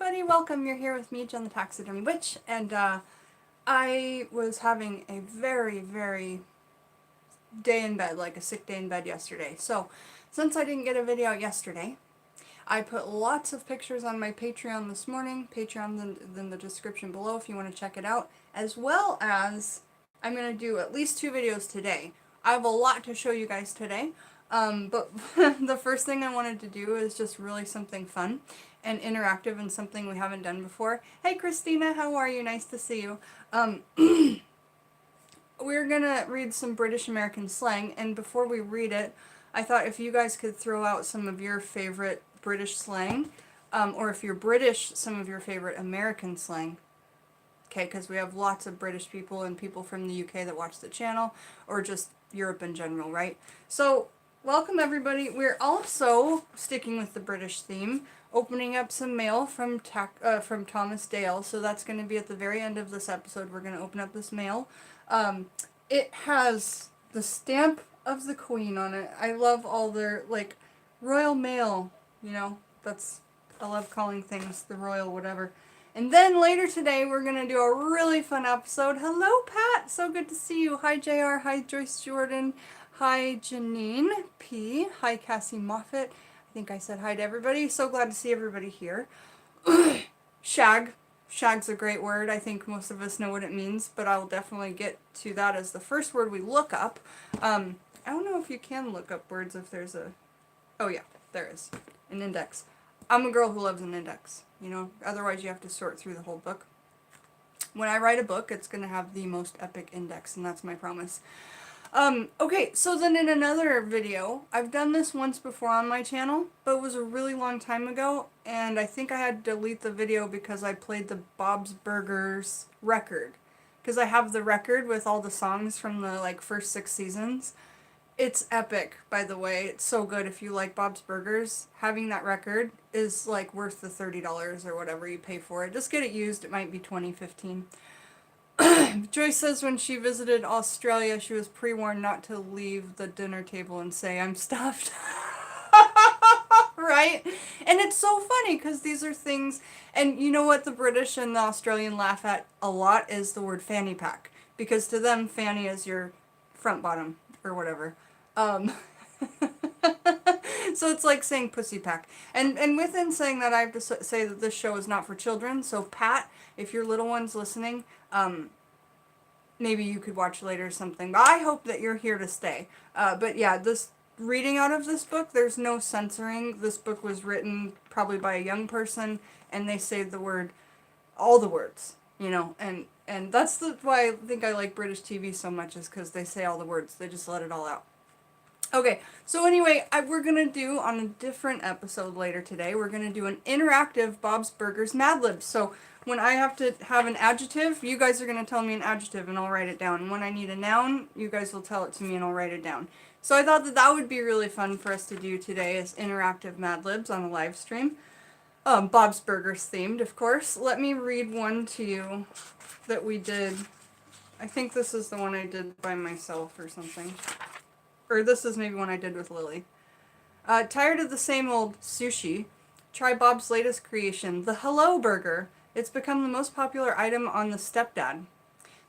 everybody, welcome. You're here with me, Jen the Taxidermy Witch, and I was having a very day in bed, like a sick day in bed yesterday. So, since I didn't get a video out yesterday, I put lots of pictures on my Patreon this morning. Patreon's in the description below if you want to check it out, as well as I'm going to do at least 2 videos today. I have a lot to show you guys today. But the first thing I wanted to do is just really something fun and interactive and something we haven't done before. Hey Christina, how are you? Nice to see you. We're gonna read some British American slang, and before we read it, I thought if you guys could throw out some of your favorite British slang, or if you're British, some of your favorite American slang. Okay, because we have lots of British people and people from the UK that watch the channel, or just Europe in general, right? So, welcome everybody. We're also, sticking with the British theme, opening up some mail from Thomas Dale. So that's going to be at the very end of this episode. We're going to open up this mail. It has the stamp of the Queen on it. I love all their, like, Royal Mail, you know, I love calling things the royal whatever. And then later today, we're going to do a really fun episode. Hello, Pat. So good to see you. Hi, JR. Hi, Joyce Jordan. Hi, Janine P. Hi, Cassie Moffat. I think I said hi to everybody. So glad to see everybody here. Shag. Shag's a great word. I think most of us know what it means, but I will definitely get to that as the first word we look up. I don't know if you can look up words if there's a... Oh yeah, there is. An index. I'm a girl who loves an index, you know? Otherwise you have to sort through the whole book. When I write a book, it's going to have the most epic index, and that's my promise. Okay, so then in another video, I've done this once before on my channel, but it was a really long time ago, and I think I had to delete the video because I played the Bob's Burgers record. Because I have the record with all the songs from the, like, first 6 seasons. It's epic, by the way. It's so good if you like Bob's Burgers. Having that record is, like, worth the $30 or whatever you pay for it. Just get it used. It might be $20, $15. Joyce says when she visited Australia, she was pre-warned not to leave the dinner table and say, "I'm stuffed." Right? And it's so funny because these are things, and you know what the British and the Australian laugh at a lot is the word fanny pack. Because to them, fanny is your front bottom, or whatever. So it's like saying pussy pack. And within saying that, I have to say that this show is not for children. So Pat, if your little one's listening, maybe you could watch later or something. But I hope that you're here to stay. But yeah, this reading out of this book, there's no censoring. This book was written probably by a young person, and they saved the word, all the words, you know. And that's why I think I like British TV so much, is because they say all the words. They just let it all out. Okay, so anyway, we're going to do, on a different episode later today, we're going to do an interactive Bob's Burgers Mad Libs. So when I have to have an adjective, you guys are going to tell me an adjective and I'll write it down. And when I need a noun, you guys will tell it to me and I'll write it down. So I thought that that would be really fun for us to do today, as interactive Mad Libs on a live stream. Bob's Burgers themed, of course. Let me read one to you that we did. I think this is the one I did by myself or something. Or this is maybe one I did with Lily. Tired of the same old sushi? Try Bob's latest creation, the Hello Burger. It's become the most popular item on the Stepdad.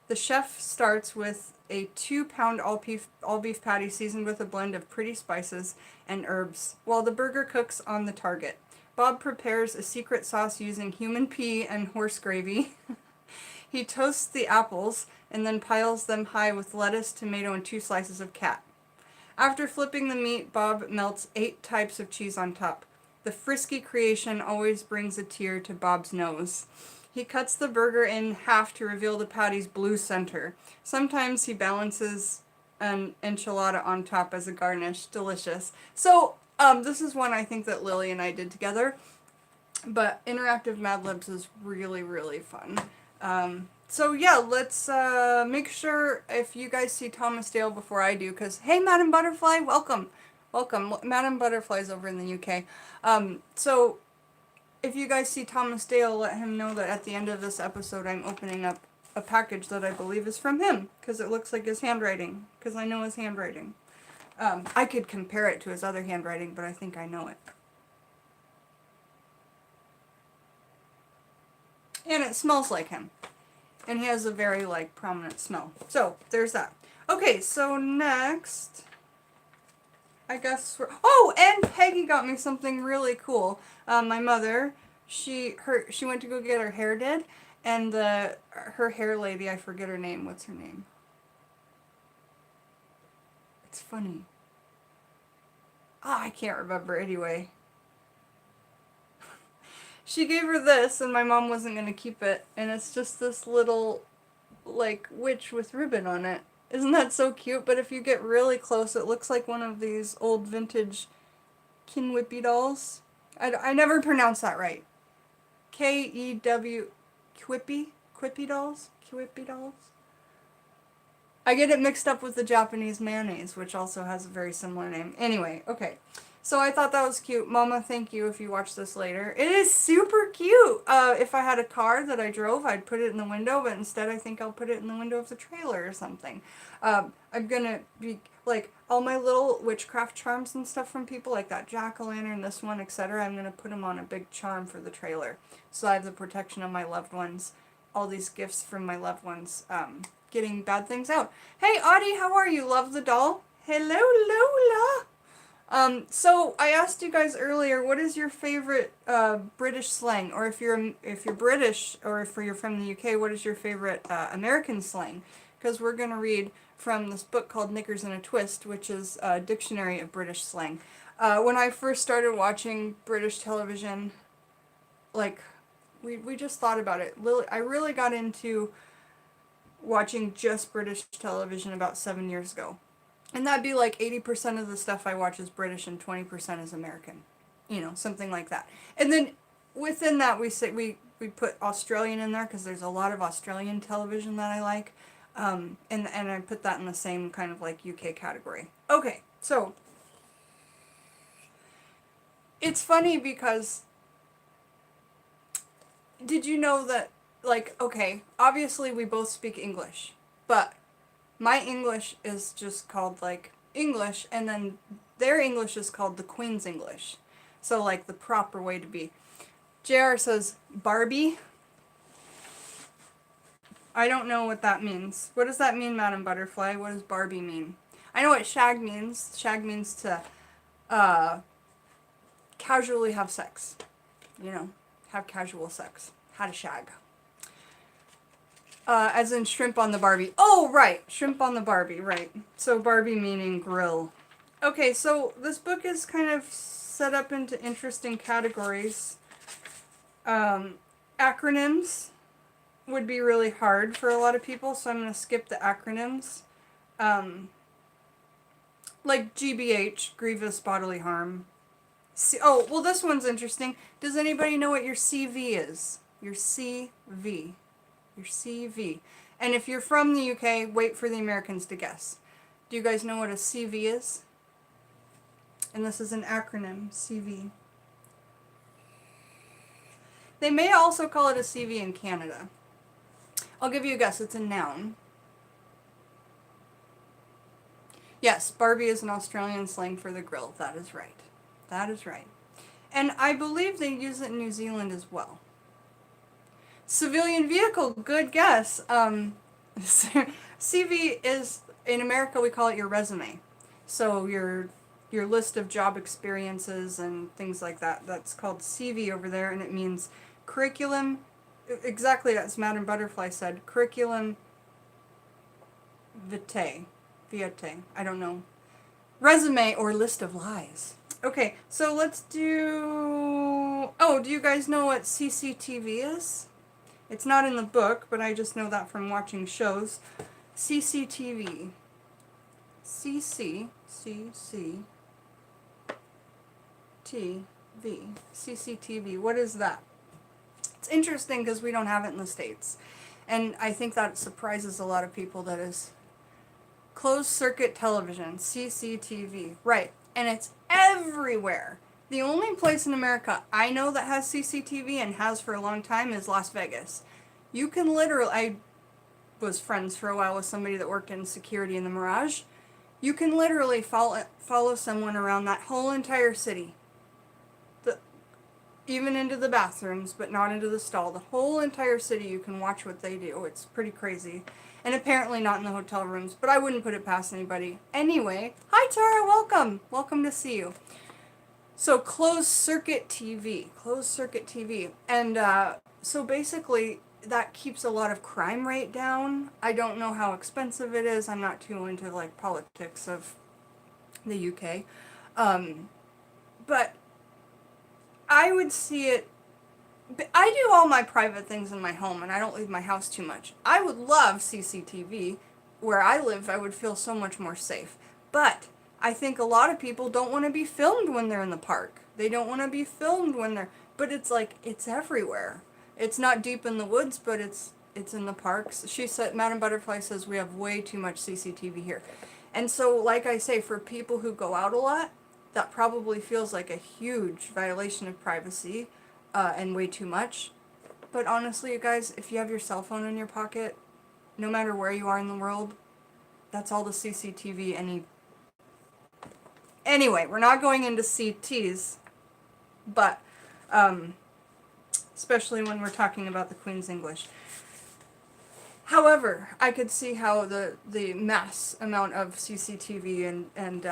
The chef starts with a 2-pound all-beef patty seasoned with a blend of pretty spices and herbs, while the burger cooks on the target. Bob prepares a secret sauce using human pea and horse gravy. He toasts the apples and then piles them high with lettuce, tomato, and 2 slices of cat. After flipping the meat, Bob melts 8 types of cheese on top. The frisky creation always brings a tear to Bob's nose. He cuts the burger in half to reveal the patty's blue center. Sometimes he balances an enchilada on top as a garnish. Delicious. So, this is one I think that Lily and I did together. But interactive Mad Libs is really fun. So yeah, let's make sure if you guys see Thomas Dale before I do, because hey, Madam Butterfly, welcome. Welcome. Madam Butterfly's over in the UK. So if you guys see Thomas Dale, let him know that at the end of this episode I'm opening up a package that I believe is from him, because it looks like his handwriting, because I know his handwriting. I could compare it to his other handwriting, but I think I know it. it smells like him. And he has a very, like, prominent smell. So, there's that. Okay, so next, I guess oh, and Peggy got me something really cool. My mother, she went to go get her hair did, and her hair lady, I forget her name. What's her name? It's funny. I can't remember anyway. She gave her this, and my mom wasn't going to keep it, and it's just this little, like, witch with ribbon on it. Isn't that so cute? But if you get really close, it looks like one of these old vintage Kinwippy dolls. I never pronounce that right. K-E-W, Quippy dolls? Quippy dolls? I get it mixed up with the Japanese mayonnaise, which also has a very similar name. Anyway, okay. So I thought that was cute. Mama, thank you if you watch this later. It is super cute. If I had a car that I drove, I'd put it in the window, but instead I think I'll put it in the window of the trailer or something. I'm gonna be, like, all my little witchcraft charms and stuff from people, like that jack-o'-lantern, this one, etc., I'm gonna put them on a big charm for the trailer. So I have the protection of my loved ones, all these gifts from my loved ones, getting bad things out. Hey, Audie, how are you? Love the doll? Hello, Lola! So I asked you guys earlier, what is your favorite British slang? Or if you're British, or if you're from the UK, what is your favorite American slang? Because we're going to read from this book called Knickers in a Twist, which is a dictionary of British slang. When I first started watching British television, like, we just thought about it. I really got into watching just British television about 7 years ago. And that'd be like 80% of the stuff I watch is British and 20% is American. You know, something like that. And then within that we put Australian in there because there's a lot of Australian television that I like. And I put that in the same kind of like UK category. Okay, so it's funny because did you know that, like, okay, obviously we both speak English, but my English is just called, like, English, and then their English is called the Queen's English. So, like, the proper way to be. JR says, Barbie? I don't know what that means. What does that mean, Madam Butterfly? What does Barbie mean? I know what shag means. Shag means to, casually have sex. You know, have casual sex. How to shag. As in shrimp on the Barbie. Oh, right. Shrimp on the Barbie, right. So Barbie meaning grill. Okay, so this book is kind of set up into interesting categories. Acronyms would be really hard for a lot of people, so I'm going to skip the acronyms. Like GBH, grievous bodily harm. Oh, well, this one's interesting. Does anybody know what your CV is? Your CV. Your CV. And if you're from the UK, wait for the Americans to guess. Do you guys know what a CV is? And this is an acronym, CV. They may also call it a CV in Canada. I'll give you a guess. It's a noun. Yes, Barbie is an Australian slang for the grill. That is right. That is right. And I believe they use it in New Zealand as well. Civilian vehicle, good guess. CV is, in America we call it your resume. So your list of job experiences and things like that. That's called CV over there, and it means curriculum, exactly as Madam Butterfly said, curriculum vitae, I don't know. Resume or list of lies. Okay, so let's do, oh, do you guys know what CCTV is? It's not in the book, but I just know that from watching shows. CCTV. CCTV. What is that? It's interesting because we don't have it in the States. And I think that surprises a lot of people. That is closed circuit television. CCTV. Right. And it's everywhere. The only place in America I know that has CCTV and has for a long time is Las Vegas. You can literally, I was friends for a while with somebody that worked in security in the Mirage. You can literally follow someone around that whole entire city. even into the bathrooms, but not into the stall. The whole entire city, you can watch what they do. It's pretty crazy. And apparently not in the hotel rooms, but I wouldn't put it past anybody. Anyway, hi Tara, welcome. Welcome to see you. So closed circuit TV. Closed circuit TV. And so basically that keeps a lot of crime rate down. I don't know how expensive it is. I'm not too into like politics of the UK. But I would see it. I do all my private things in my home and I don't leave my house too much. I would love CCTV. Where I live, I would feel so much more safe. But I think a lot of people don't want to be filmed when they're in the park. They don't want to be filmed when they're, but it's like, it's everywhere. It's not deep in the woods, but it's in the parks. She said, Madam Butterfly says we have way too much CCTV here. And so, like I say, for people who go out a lot, that probably feels like a huge violation of privacy and way too much. But honestly, you guys, if you have your cell phone in your pocket, no matter where you are in the world, that's all the CCTV any. Anyway, we're not going into CTs, but especially when we're talking about the Queen's English. However, I could see how the mass amount of CCTV and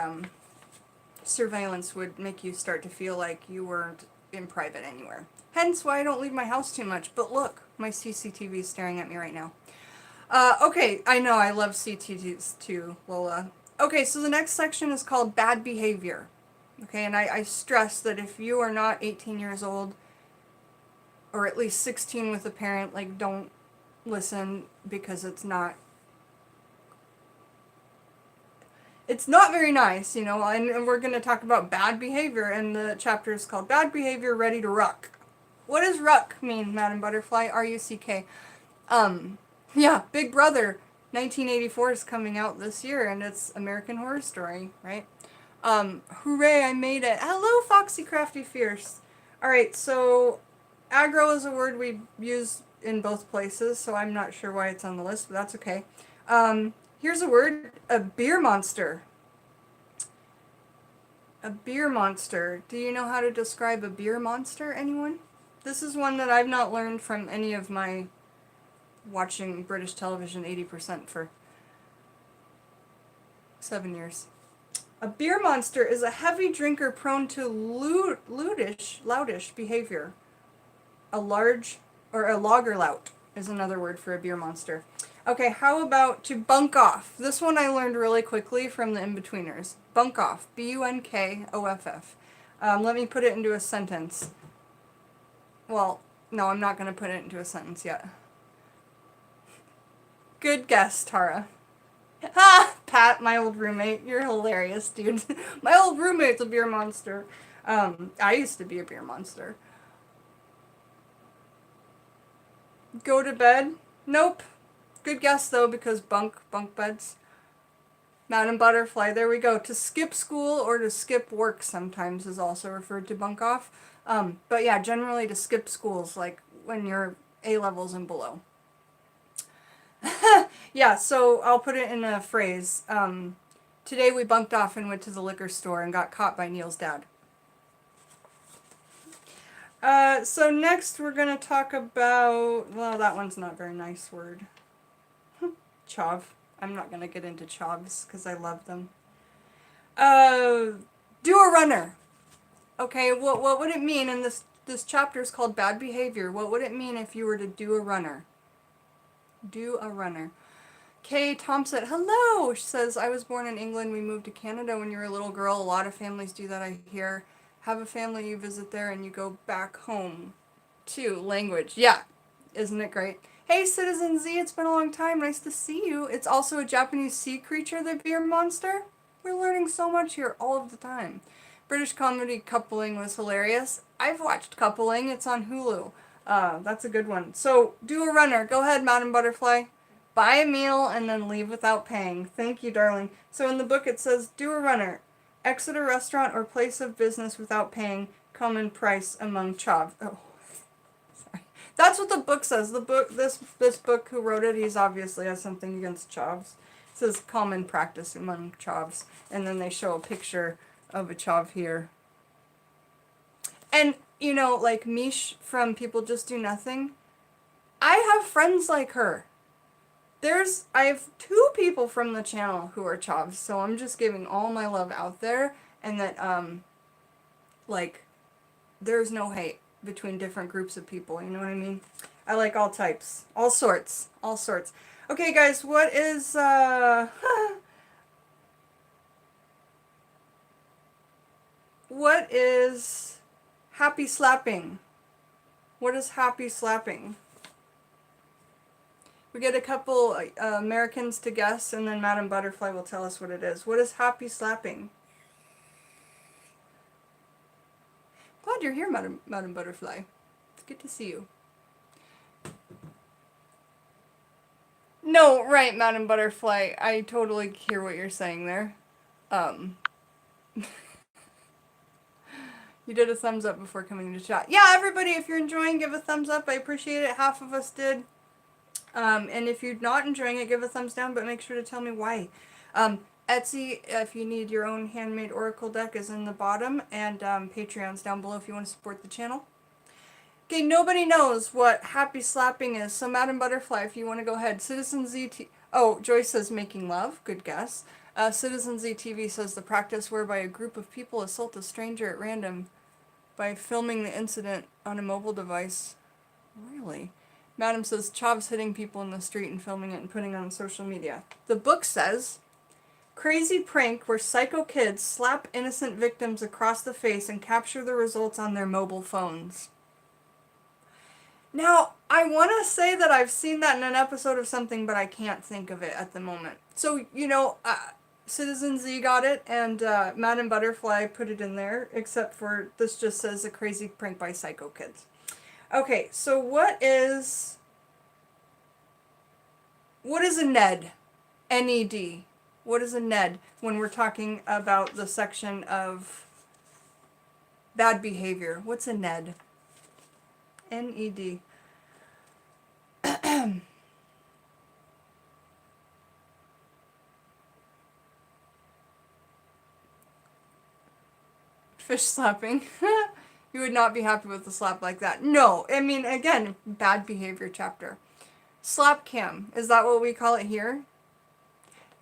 surveillance would make you start to feel like you weren't in private anywhere. Hence why I don't leave my house too much. But look, my CCTV is staring at me right now. Okay, I know I love CCTVs too, Lola. Okay, so the next section is called bad behavior. Okay, and I stress that if you are not 18 years old, or at least 16 with a parent, like, don't listen, because it's not very nice, you know, and we're going to talk about bad behavior, and the chapter is called Bad Behavior Ready to Ruck. What does ruck mean, Madam Butterfly? R-U-C-K. Yeah, Big Brother 1984 is coming out this year, and it's American Horror Story, right? Hooray, I made it. Hello, Foxy Crafty Fierce. Alright, so aggro is a word we use in both places, so I'm not sure why it's on the list, but that's okay. Here's a word, a beer monster. A beer monster. Do you know how to describe a beer monster, anyone? This is one that I've not learned from any of my watching British television 80% for 7 years. A beer monster is a heavy drinker prone to loudish behavior. A lager lout is another word for a beer monster. Okay, how about to bunk off? This one I learned really quickly from the In-Betweeners. Bunk off. B-U-N-K-O-F-F. Let me put it into a sentence. Well, no, I'm not going to put it into a sentence yet. Good guess, Tara. Ha! Pat, my old roommate. You're hilarious, dude. My old roommate's a beer monster. I used to be a beer monster. Go to bed? Nope. Good guess, though, because bunk beds. Madam Butterfly, there we go. To skip school or to skip work sometimes is also referred to bunk off. But yeah, generally to skip schools, like when you're A-levels and below. Yeah, so I'll put it in a phrase. Today we bunked off and went to the liquor store and got caught by Neil's dad. So next we're going to talk about, well, that one's not a very nice word. Chav. I'm not going to get into chavs because I love them. Do a runner. Okay, what would it mean, and this chapter is called Bad Behavior. What would it mean if you were to do a runner? Do a runner. Kay Thompson, hello! She says, I was born in England. We moved to Canada when you were a little girl. A lot of families do that, I hear. Have a family, you visit there, and you go back home. Too. Language. Yeah. Isn't it great? Hey, Citizen Z, it's been a long time. Nice to see you. It's also a Japanese sea creature, the beer monster. We're learning so much here all of the time. British comedy Coupling was hilarious. I've watched Coupling. It's on Hulu. That's a good one. So, do a runner. Go ahead, Madam Butterfly. Buy a meal and then leave without paying. Thank you, darling. So in the book it says, do a runner. Exit a restaurant or place of business without paying. Common price among chavs. Oh, sorry. That's what the book says. The book, this book, who wrote it, he's obviously has something against chavs. It says common practice among chavs. And then they show a picture of a chav here. And you know, like Mish from People Just Do Nothing, I have friends like her. I have 2 people from the channel who are chavs, so I'm just giving all my love out there, and that, like, there's no hate between different groups of people, you know what I mean? I like all types, all sorts, all sorts. Okay, guys, what is, what is happy slapping? What is happy slapping? We get a couple Americans to guess, and then Madam Butterfly will tell us what it is. What is happy slapping? Glad you're here, Madam Butterfly. It's good to see you. No, right, Madam Butterfly. I totally hear what you're saying there. You did a thumbs up before coming to chat. Yeah, everybody, if you're enjoying, give a thumbs up. I appreciate it. Half of us did. And if you're not enjoying it, give a thumbs down, but make sure to tell me why. Etsy, if you need your own handmade oracle deck, is in the bottom, and Patreon's down below if you want to support the channel. Okay, nobody knows what happy slapping is, so Madam Butterfly, if you want to go ahead. Citizen ZT... Oh, Joyce says making love. Good guess. Citizen ZTV says the practice whereby a group of people assault a stranger at random by filming the incident on a mobile device. Really? Madam says chavs hitting people in the street and filming it and putting it on social media. The book says, crazy prank where psycho kids slap innocent victims across the face and capture the results on their mobile phones. Now, I want to say that I've seen that in an episode of something, but I can't think of it at the moment. So, you know, Citizen Z got it, and Madam Butterfly put it in there, except for this just says a crazy prank by psycho kids. Okay, so what is a NED? N-E-D. What is a NED when we're talking about the section of bad behavior? What's a NED? N-E-D. Fish slapping. You would not be happy with a slap like that. No, I mean, again, bad behavior chapter. Slap cam. Is that what we call it here?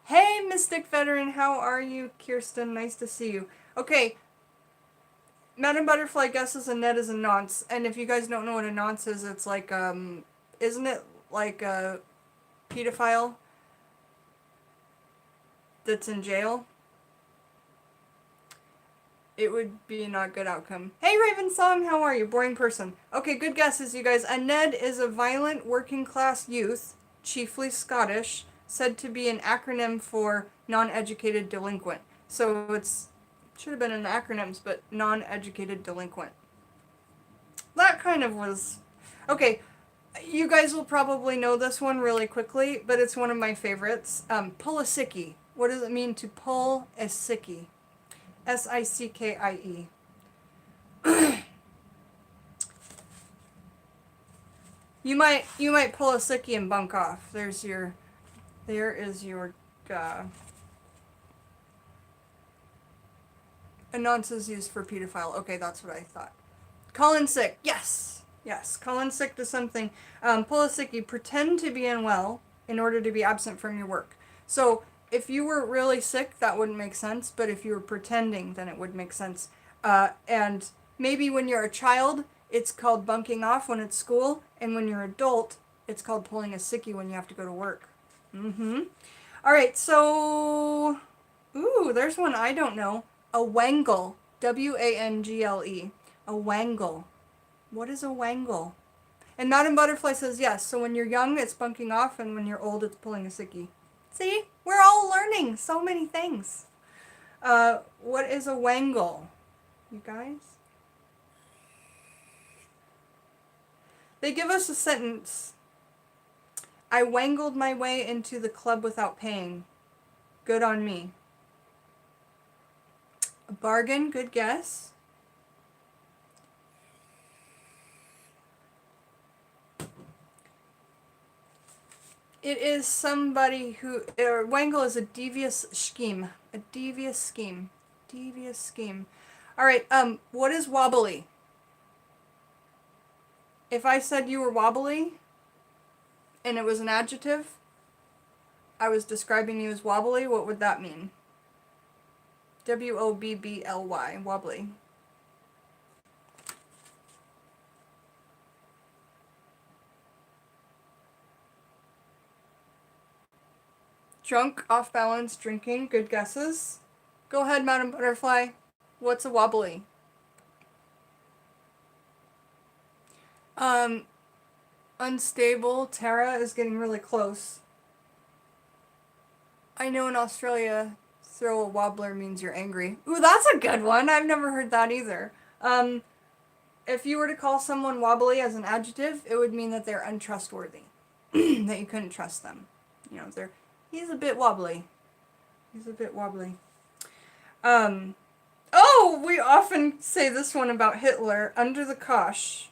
Hey, Mystic Veteran, how are you? Kirsten, nice to see you. Okay, Madam Butterfly guesses a net is a nonce, and if you guys don't know what a nonce is, it's like, isn't it like a pedophile that's in jail? It would be a not good outcome. Hey, Raven Song, how are you? Boring person. Okay, good guesses, you guys. A NED is a violent working class youth, chiefly Scottish, said to be an acronym for non-educated delinquent. So it's should have been in the acronyms, but non-educated delinquent. That kind of was... Okay, you guys will probably know this one really quickly, but it's one of my favorites. Pull a sickie. What does it mean to pull a sickie? S-I-C-K-I-E. You might pull a sickie and bunk off. There is your a nonce is used for pedophile. Okay, that's what I thought. Call in sick. Yes. Yes. Call in sick to something. Pull a sickie. Pretend to be unwell in order to be absent from your work. So if you were really sick, that wouldn't make sense. But if you were pretending, then it would make sense. And maybe when you're a child, it's called bunking off when it's school. And when you're adult, it's called pulling a sickie when you have to go to work. All right, so... Ooh, there's one I don't know. A wangle. W-A-N-G-L-E. A wangle. What is a wangle? And Madam Butterfly says yes. So when you're young, it's bunking off. And when you're old, it's pulling a sickie. See? We're all learning so many things. What is a wangle? You guys? They give us a sentence. I wangled my way into the club without paying. Good on me. A bargain, good guess. It is somebody who, wangle is a devious scheme. A devious scheme. Devious scheme. All right, what is wobbly? If I said you were wobbly and it was an adjective, I was describing you as wobbly, what would that mean? W-O-B-B-L-Y, wobbly. Drunk, off balance, drinking, good guesses. Go ahead, Madam Butterfly. What's a wobbly? Unstable. Tara is getting really close. I know in Australia, throw a wobbler means you're angry. Ooh, that's a good one. I've never heard that either. If you were to call someone wobbly as an adjective, it would mean that they're untrustworthy. That you couldn't trust them. You know, he's a bit wobbly. He's a bit wobbly. Oh, we often say this one about Hitler, under the cosh.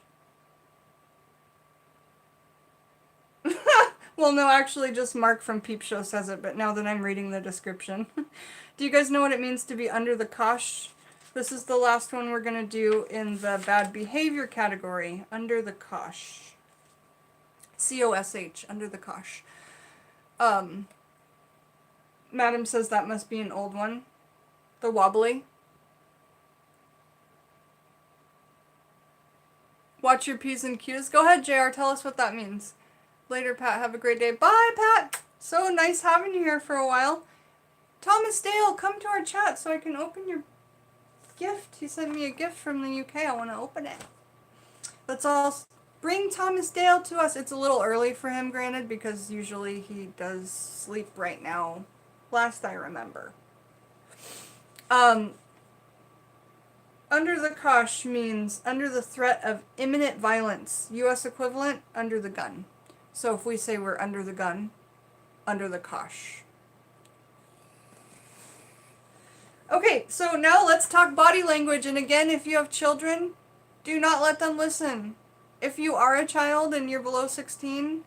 Well, no, actually, just Mark from Peep Show says it, but now that I'm reading the description. Do you guys know what it means to be under the cosh? This is the last one we're going to do in the bad behavior category, under the cosh. C-O-S-H, under the cosh. Madam says that must be an old one. The wobbly. Watch your P's and Q's. Go ahead, JR, tell us what that means. Later, Pat. Have a great day. Bye, Pat. So nice having you here for a while. Thomas Dale, come to our chat so I can open your gift. He sent me a gift from the UK. I want to open it. Let's all bring Thomas Dale to us. It's a little early for him, granted, because usually he does sleep right now. Last I remember. Under the cosh means under the threat of imminent violence. U.S. equivalent, under the gun. So if we say we're under the gun, under the cosh. Okay, so now let's talk body language. And again, if you have children, do not let them listen. If you are a child and you're below 16,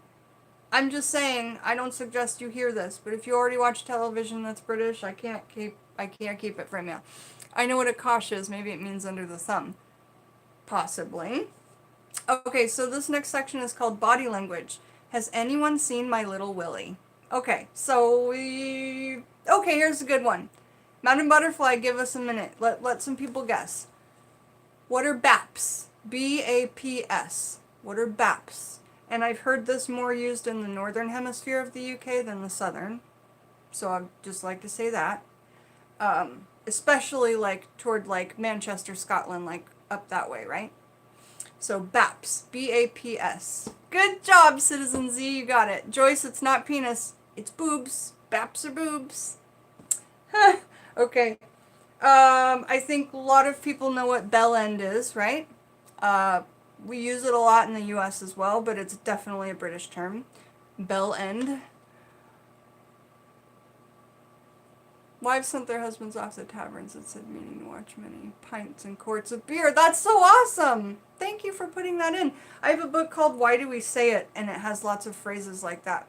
I'm just saying, I don't suggest you hear this. But if you already watch television that's British, I can't keep it from you. I know what a cosh is. Maybe it means under the thumb. Possibly. Okay, so this next section is called body language. Has anyone seen My Little Willie? Okay, so okay, here's a good one. Madam Butterfly, give us a minute. Let some people guess. What are BAPs? B-A-P-S. What are BAPs? And I've heard this more used in the northern hemisphere of the UK than the southern. So I'd just like to say that. Especially toward Manchester, Scotland, up that way, right? So BAPS, B-A-P-S. Good job, Citizen Z, you got it. Joyce, it's not penis, it's boobs. BAPS are boobs. Okay. I think a lot of people know what bell end is, right? We use it a lot in the US as well, but it's definitely a British term. Bell end. Wives sent their husbands off to taverns and said, meaning to watch many pints and quarts of beer. That's so awesome! Thank you for putting that in. I have a book called Why Do We Say It? And it has lots of phrases like that.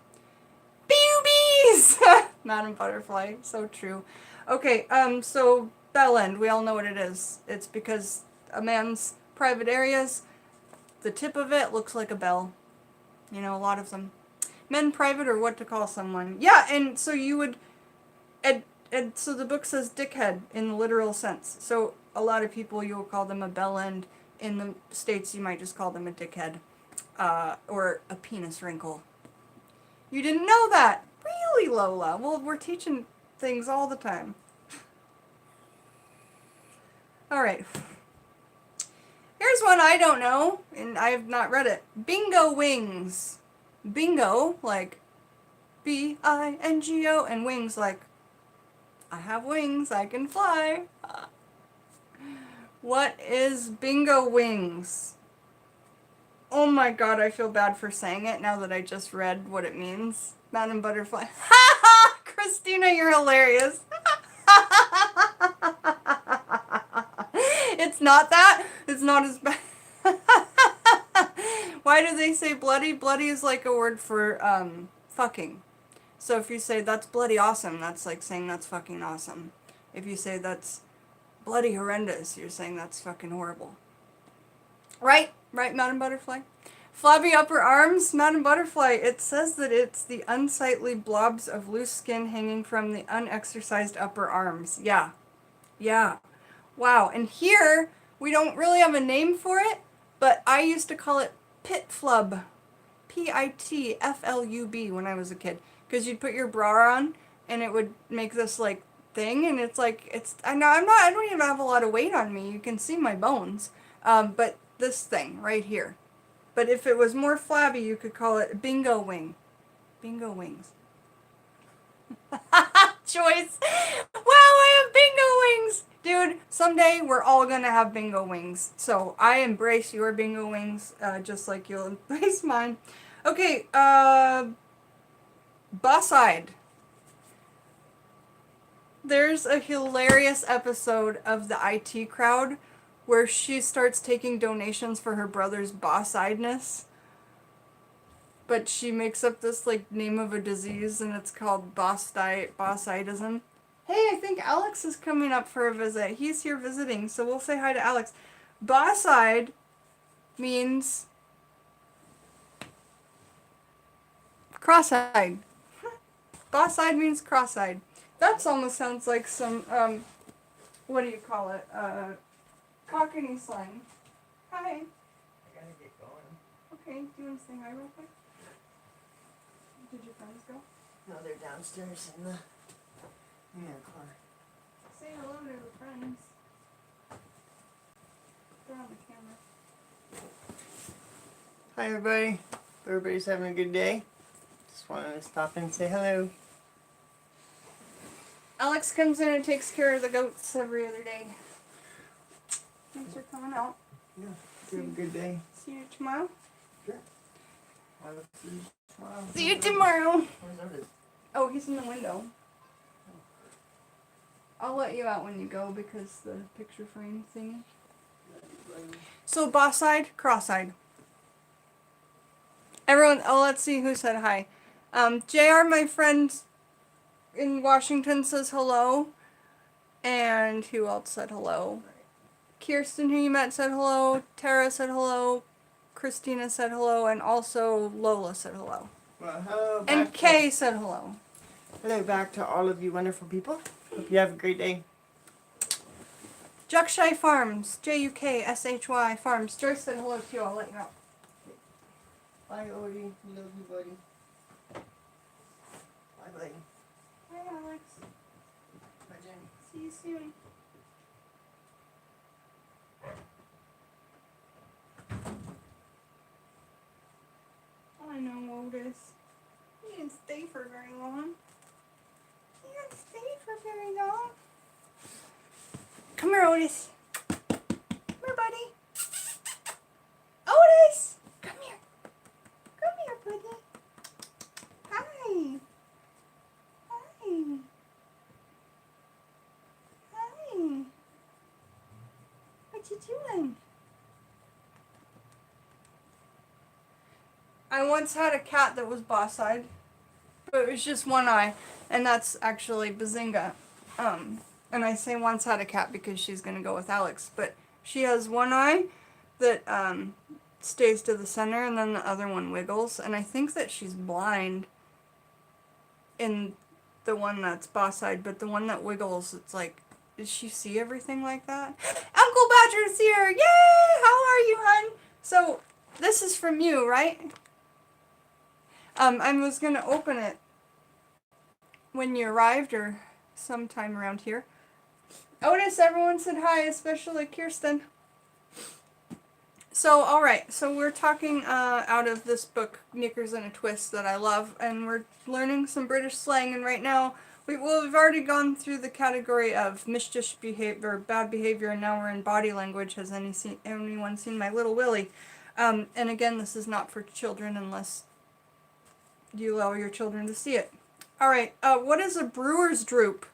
Boobies! Madam Butterfly, so true. Okay, so bell end, we all know what it is. It's because a man's private areas, the tip of it looks like a bell. You know, a lot of them. Men private or what to call someone. Yeah, and so you would... And so the book says dickhead in the literal sense. So a lot of people, you'll call them a bell end. In the States, you might just call them a dickhead. Or a penis wrinkle. You didn't know that? Really, Lola? Well, we're teaching things all the time. Alright. Here's one I don't know, and I have not read it. Bingo wings. Bingo, like B-I-N-G-O, and wings like I have wings, I can fly. What is bingo wings? Oh my god, I feel bad for saying it now that I just read what it means. Madam Butterfly. Christina, you're hilarious. It's not that. It's not as bad. Why do they say bloody? Bloody is like a word for fucking. So if you say that's bloody awesome, that's like saying that's fucking awesome. If you say that's bloody horrendous, you're saying that's fucking horrible. Right? Right, Madam Butterfly? Flabby upper arms, Madam Butterfly. It says that it's the unsightly blobs of loose skin hanging from the unexercised upper arms. Yeah. Yeah. Wow. And here, we don't really have a name for it, but I used to call it pit flub. Pitflub when I was a kid. Because you'd put your bra on, and it would make this, like, thing, and it's like, I know, I don't even have a lot of weight on me. You can see my bones. But this thing right here. But if it was more flabby, you could call it bingo wing. Bingo wings. Joyce. Wow, I have bingo wings. Dude, someday we're all going to have bingo wings. So I embrace your bingo wings just like you'll embrace mine. Okay, Bus-eyed. There's a hilarious episode of the IT Crowd where she starts taking donations for her brother's boss-eyedness. But she makes up this, like, name of a disease, and it's called boss-eyedism. Hey, I think Alex is coming up for a visit. He's here visiting, so we'll say hi to Alex. Boss-eyed means cross-eyed. Boss-eyed means cross-eyed. That almost sounds like some, what do you call it? Cockney slang. Hi. I gotta get going. Okay, do you want to say hi real quick? Did your friends go? No, they're downstairs in their car. Say hello to the friends. They're on the camera. Hi everybody. Everybody's having a good day. Just wanted to stop and say hello. Alex comes in and takes care of the goats every other day. Thanks for coming out. Yeah, you have a good day. See you tomorrow. Sure. I will see you tomorrow. See you tomorrow. Where's Otis? Oh, he's in the window. I'll let you out when you go because the picture frame thingy. So boss-eyed, cross-eyed. Everyone, oh, let's see who said hi. JR, my friend in Washington, says hello. And who else said hello? Kirsten, who you met, said hello. Tara said hello. Christina said hello. And also Lola said hello. Well, hello. And Kay said hello. Hello back to all of you wonderful people. Hope you have a great day. Jukshy Farms. JukShy Farms. Joyce said hello to you. I'll let you out. Bye, Odie. Love you, buddy. Bye, buddy. Hi, Alex. Bye, Jenny. See you soon. I know, Otis. He didn't stay for very long. He didn't stay for very long. Come here, Otis. Come here, buddy. Otis! Come here. Come here, buddy. Hi. Hi. Hi. What you doing? I once had a cat that was boss-eyed, but it was just one eye, and that's actually Bazinga. And I say once had a cat because she's going to go with Alex, but she has one eye that stays to the center, and then the other one wiggles, and I think that she's blind in the one that's boss-eyed, but the one that wiggles, it's like, does she see everything like that? Uncle Badger's here! Yay! How are you, hun? So, this is from you, right? I was going to open it when you arrived or sometime around here. Otis, everyone said hi, especially Kirsten. So, alright, so we're talking out of this book, Knickers and a Twist, that I love, and we're learning some British slang, and right now, we've already gone through the category of mischief behavior, bad behavior, and now we're in body language. Has anyone seen my little Willie? And again, this is not for children unless you allow your children to see it. Alright, what is a brewer's droop?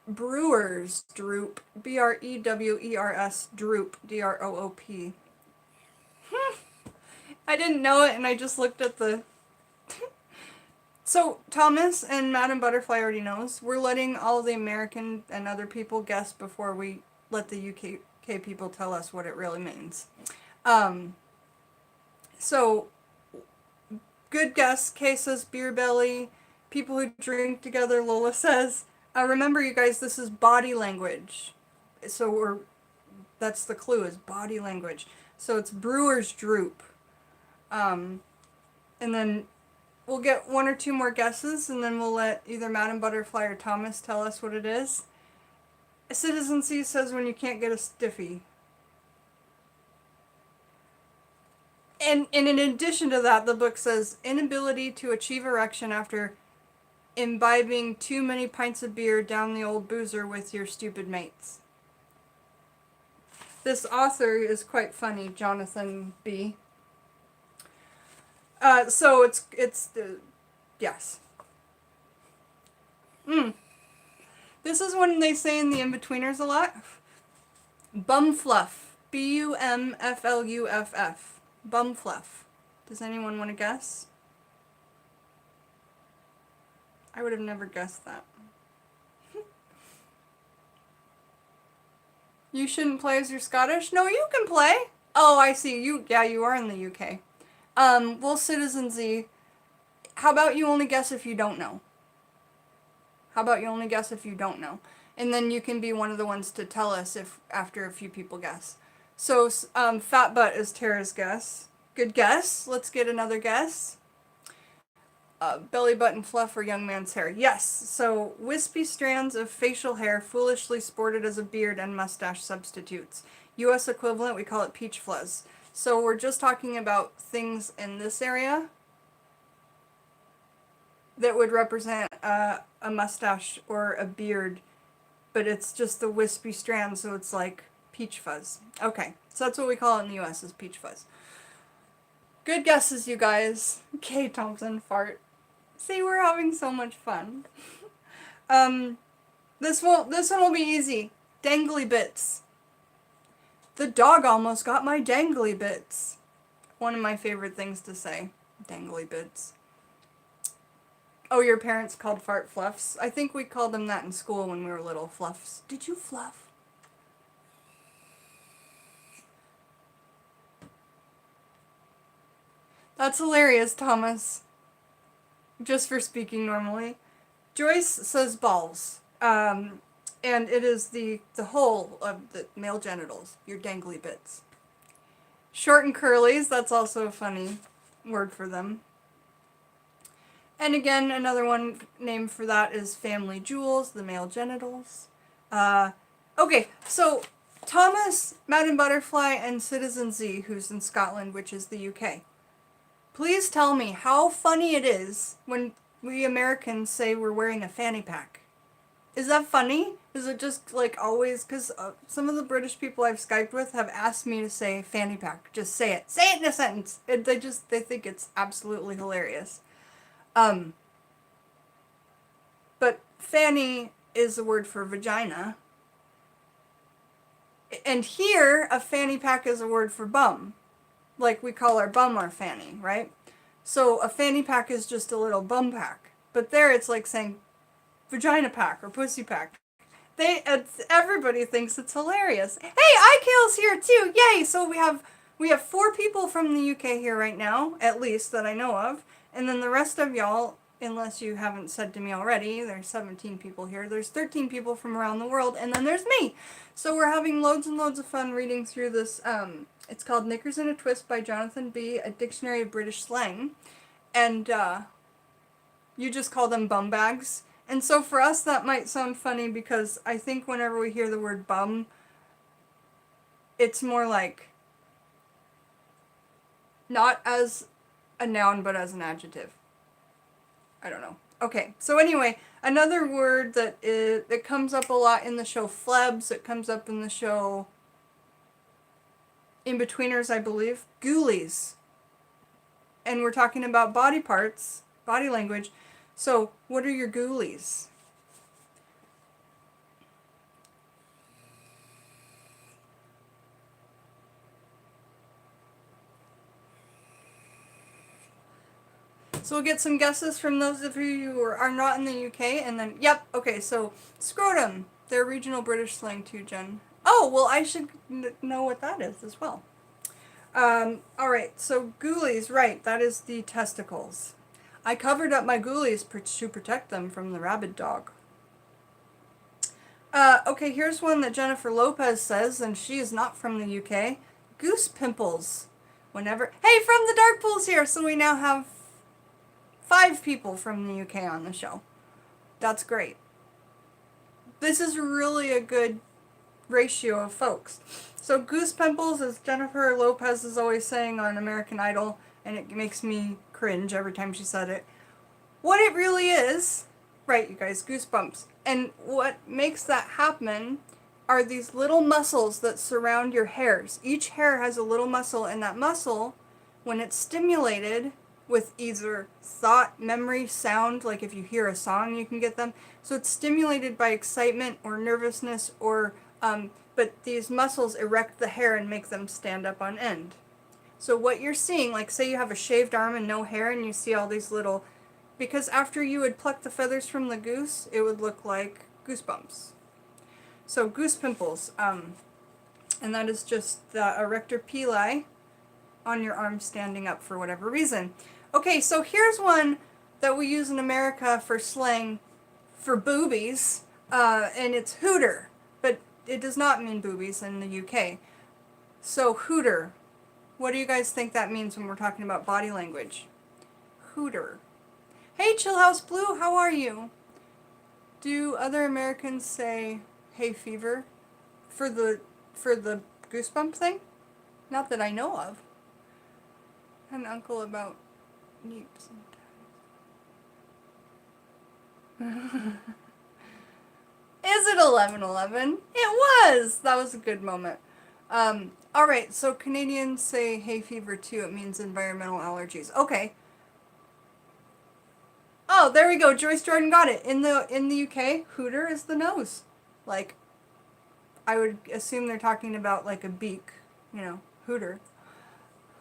Brewer's droop. B-R-E-W-E-R-S droop. D-R-O-O-P. I didn't know it and I just looked at the... So, Thomas and Madam Butterfly already knows. We're letting all the American and other people guess before we let the UK people tell us what it really means. So, good guess. Kay says beer belly. People who drink together, Lola says. Remember, you guys, this is body language. So that's the clue, is body language. So it's brewer's droop. And then we'll get one or two more guesses, and then we'll let either Madam Butterfly or Thomas tell us what it is. Citizen C says when you can't get a stiffy. And in addition to that, the book says inability to achieve erection after imbibing too many pints of beer down the old boozer with your stupid mates. This author is quite funny, Jonathan B. So it's yes. This is one they say in the in-betweeners a lot. Bumfluff. Bumfluff. Bumfluff. Does anyone want to guess? I would have never guessed that. You shouldn't play as you're Scottish? No, you can play. Oh, I see. You are in the UK. Well, Citizen Z, how about you only guess if you don't know? How about you only guess if you don't know? And then you can be one of the ones to tell us if after a few people guess. So, fat butt is Tara's guess. Good guess. Let's get another guess. Belly button fluff or young man's hair. Yes. So, wispy strands of facial hair foolishly sported as a beard and mustache substitutes. U.S. equivalent, we call it peach fuzz. So we're just talking about things in this area that would represent a mustache or a beard, but it's just the wispy strand, so it's like peach fuzz. Okay, so that's what we call it in the U.S. is peach fuzz. Good guesses, you guys. Kay Thompson fart. See, we're having so much fun. This one will be easy. Dangly bits. The dog almost got my dangly bits. One of my favorite things to say. Dangly bits. Oh, your parents called fart fluffs? I think we called them that in school when we were little. Fluffs. Did you fluff? That's hilarious, Thomas. Just for speaking normally. Joyce says balls. And it is the whole of the male genitals, your dangly bits. Short and curlies, that's also a funny word for them. And again, another one name for that is family jewels, the male genitals. Okay, so Thomas, Madam Butterfly, and Citizen Z, who's in Scotland, which is the UK. Please tell me how funny it is when we Americans say we're wearing a fanny pack. Is that funny? Is it just like always? Because some of the British people I've Skyped with have asked me to say fanny pack. Just say it. Say it in a sentence. They think it's absolutely hilarious. But fanny is a word for vagina. And here, a fanny pack is a word for bum. Like we call our bum our fanny, right? So a fanny pack is just a little bum pack. But there it's like saying vagina pack or pussy pack. Everybody thinks it's hilarious. Hey, iKale's here too! Yay! So we have 4 people from the UK here right now, at least that I know of, and then the rest of y'all, unless you haven't said to me already, there's 17 people here. There's 13 people from around the world, and then there's me. So we're having loads and loads of fun reading through this. It's called Knickers in a Twist by Jonathan B., a dictionary of British slang, and you just call them bum bags. And so for us that might sound funny because I think whenever we hear the word bum, it's more like not as a noun but as an adjective. I don't know. Okay, so anyway, another word that comes up a lot in the show Flebs, it comes up in the show In-Betweeners, I believe, ghoulies. And we're talking about body parts, body language. So, what are your ghoulies? So we'll get some guesses from those of you who are not in the UK, and then, yep, okay, so scrotum. They're regional British slang too, Jen. Oh, well, I should know what that is as well. Alright, so ghoulies, right, that is the testicles. I covered up my ghoulies to protect them from the rabid dog. Okay, here's one that Jennifer Lopez says, and she is not from the UK. Goose pimples. Whenever... Hey, from the Dark Pool's here, so we now have 5 people from the UK on the show. That's great. This is really a good ratio of folks. So goose pimples, as Jennifer Lopez is always saying on American Idol, and it makes me cringe every time she said it. What it really is, right, you guys, goosebumps. And what makes that happen are these little muscles that surround your hairs. Each hair has a little muscle, and that muscle, when it's stimulated with either thought, memory, sound, like if you hear a song you can get them. So it's stimulated by excitement or nervousness or, but these muscles erect the hair and make them stand up on end. So what you're seeing, like say you have a shaved arm and no hair and you see all these little, because after you would pluck the feathers from the goose, it would look like goosebumps. So goose pimples, and that is just the erector pili on your arm standing up for whatever reason. Okay, so here's one that we use in America for slang for boobies, and it's hooter, but it does not mean boobies in the UK. So hooter, what do you guys think that means when we're talking about body language? Hooter. Hey Chillhouse Blue, how are you? Do other Americans say hay fever for the goosebump thing? Not that I know of. An uncle about neeps and Is it 11:11? It was! That was a good moment. Alright, so Canadians say hay fever too. It means environmental allergies. Okay. Oh, there we go. Joyce Jordan got it. In the UK, hooter is the nose. Like, I would assume they're talking about like a beak, you know, hooter.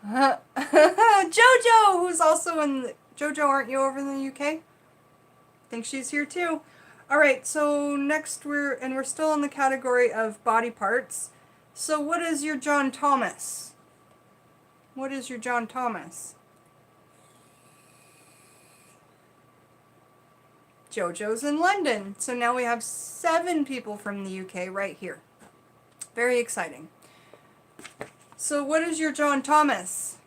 Jojo, who's also in the... Jojo, aren't you over in the UK? I think she's here too. Alright, so next we're still in the category of body parts. So what is your John Thomas? What is your John Thomas? Jojo's in London. So now we have 7 people from the UK right here. Very exciting. So what is your John Thomas?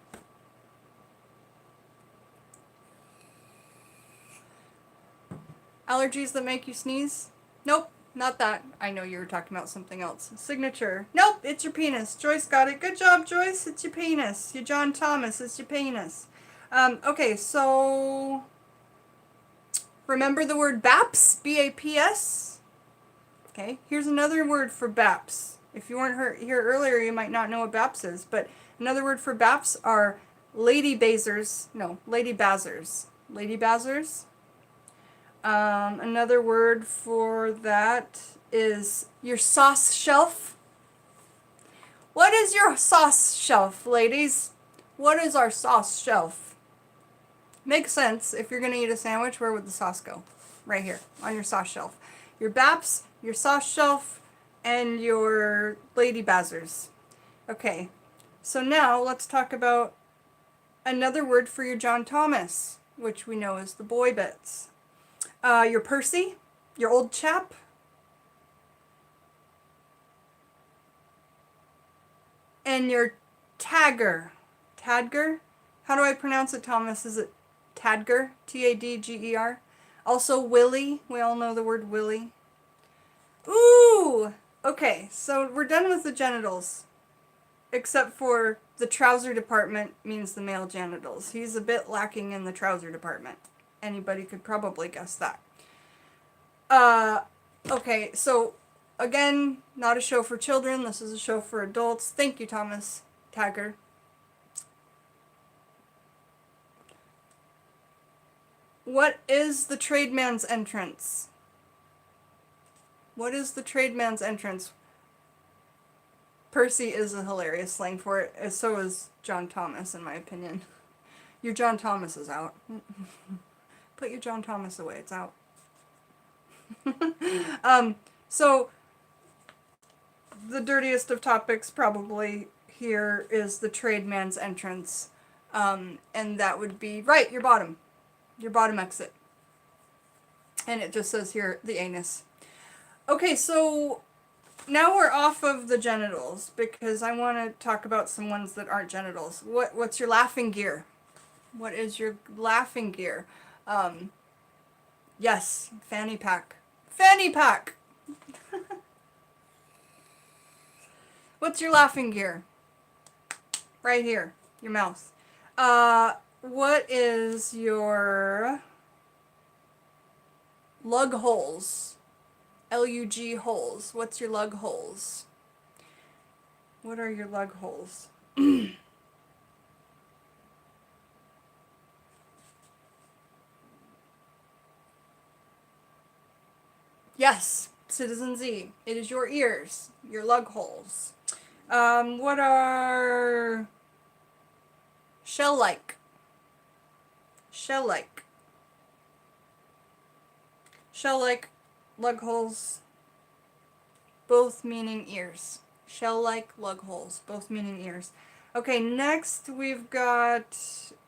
Allergies that make you sneeze? Nope, not that. I know you were talking about something else. Signature. Nope, it's your penis. Joyce got it. Good job, Joyce. It's your penis. Your John Thomas, it's your penis. Okay, so... remember the word BAPS? B-A-P-S? Okay, here's another word for BAPS. If you weren't here earlier, you might not know what BAPS is, but another word for BAPS are lady bazers. No, lady bazzers. Lady bazzers. Another word for that is your sauce shelf. What is your sauce shelf, ladies? What is our sauce shelf? Makes sense. If you're going to eat a sandwich, where would the sauce go? Right here, on your sauce shelf. Your BAPS, your sauce shelf, and your lady bazzers. Okay, so now let's talk about another word for your John Thomas, which we know is the boy bits. Your Percy, your old chap, and your Tagger. Tadger? How do I pronounce it, Thomas? Is it Tadger? T-A-D-G-E-R? Also Willy. We all know the word Willy. Ooh! Okay, so we're done with the genitals. Except for the trouser department means the male genitals. He's a bit lacking in the trouser department. Anybody could probably guess that. Okay, so again, not a show for children. This is a show for adults. Thank you, Thomas Tagger. What is the tradesman's entrance? What is the tradesman's entrance? Percy is a hilarious slang for it, as so is John Thomas, in my opinion. Your John Thomas is out. Put your John Thomas away, it's out. So, the dirtiest of topics, probably here is the tradesman's entrance. And that would be, right, your bottom exit. And it just says here, the anus. Okay, so now we're off of the genitals because I want to talk about some ones that aren't genitals. What's your laughing gear? What is your laughing gear? Yes, fanny pack. Fanny pack! What's your laughing gear? Right here, your mouth. What is your lug holes? L-U-G holes. What's your lug holes? What are your lug holes? Yes, Citizen Z. It is your ears, your lug holes. What are shell-like? Shell-like. Shell-like, lug holes, both meaning ears. Shell-like, lug holes, both meaning ears. Okay, next we've got...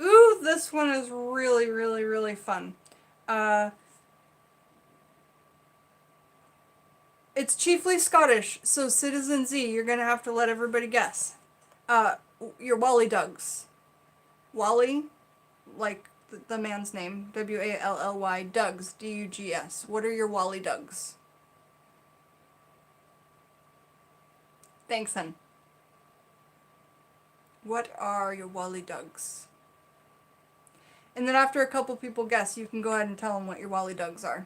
Ooh, this one is really, really, really fun. It's chiefly Scottish, so Citizen Z, you're gonna have to let everybody guess. Your Wally Dugs. Wally, like the man's name, W-A-L-L-Y, Dugs, D-U-G-S. What are your Wally Dugs? Thanks, hun. What are your Wally Dugs? And then after a couple people guess, you can go ahead and tell them what your Wally Dugs are.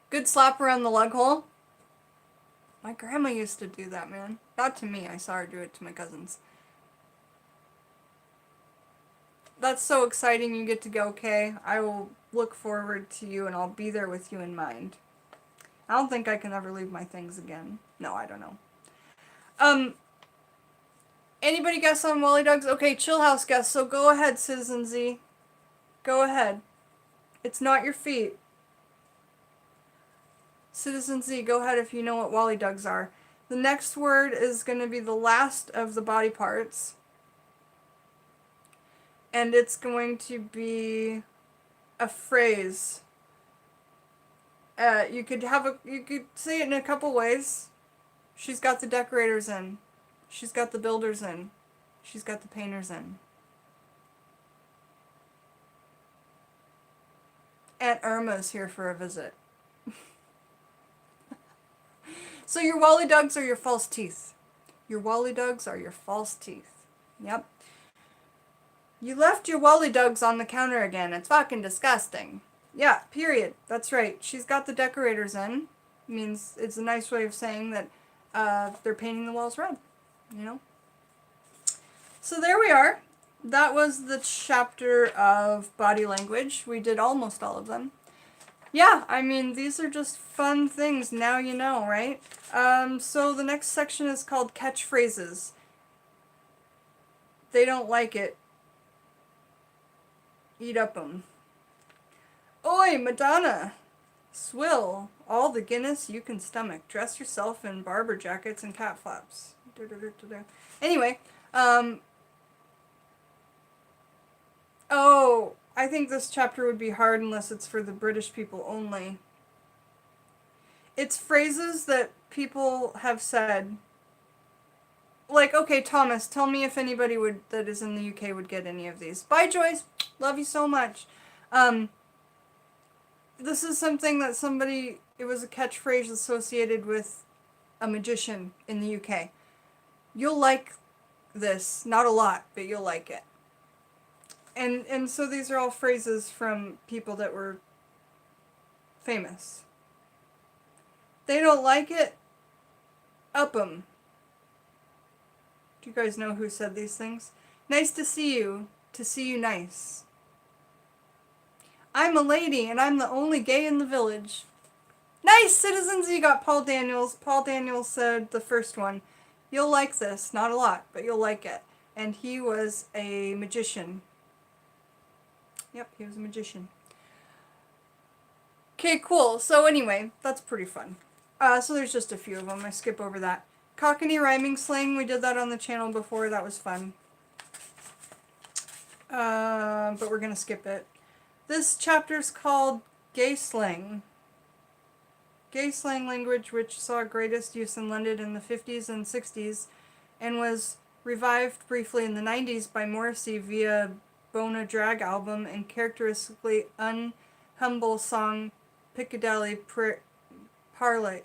Good slap around the lug hole. My grandma used to do that, man. Not to me, I saw her do it to my cousins. That's so exciting, you get to go, Kay. I will look forward to you and I'll be there with you in mind. I don't think I can ever leave my things again. No, I don't know. Anybody guess on Wally Dogs? Okay, Chill House guess, so go ahead, Citizen Z. Go ahead. It's not your feet. Citizen Z, go ahead if you know what Wally Dugs are. The next word is going to be the last of the body parts. And it's going to be a phrase. You could say it in a couple ways. She's got the decorators in. She's got the builders in. She's got the painters in. Aunt Irma's here for a visit. So your Wally Dugs are your false teeth. Your Wally Dugs are your false teeth. Yep. You left your Wally Dugs on the counter again. It's fucking disgusting. Yeah, period. That's right. She's got the decorators in. Means it's a nice way of saying that they're painting the walls red. You know? So there we are. That was the chapter of body language. We did almost all of them. Yeah, I mean, these are just fun things. Now you know, right? So the next section is called catchphrases. They don't like it. Eat up 'em. Oi, Madonna! Swill. All the Guinness you can stomach. Dress yourself in barber jackets and cat flaps. Anyway, oh, I think this chapter would be hard unless it's for the British people only. It's phrases that people have said. Like, okay, Thomas, tell me if anybody that is in the UK would get any of these. Bye, Joyce. Love you so much. This is something that it was a catchphrase associated with a magician in the UK. You'll like this. Not a lot, but you'll like it. And so these are all phrases from people that were famous. They don't like it? Up 'em. Do you guys know who said these things? Nice to see you. To see you nice. I'm a lady and I'm the only gay in the village. Nice, Citizens! You got Paul Daniels. Paul Daniels said the first one. You'll like this. Not a lot, but you'll like it. And he was a magician. Yep, he was a magician. Okay, cool. So anyway, that's pretty fun. So there's just a few of them. I skip over that. Cockney rhyming slang. We did that on the channel before. That was fun. But we're going to skip it. This chapter's called Gay Slang. Gay slang language which saw greatest use in London in the 50s and 60s and was revived briefly in the 90s by Morrissey via Bona Drag album and characteristically unhumble song Piccadilly Parlor.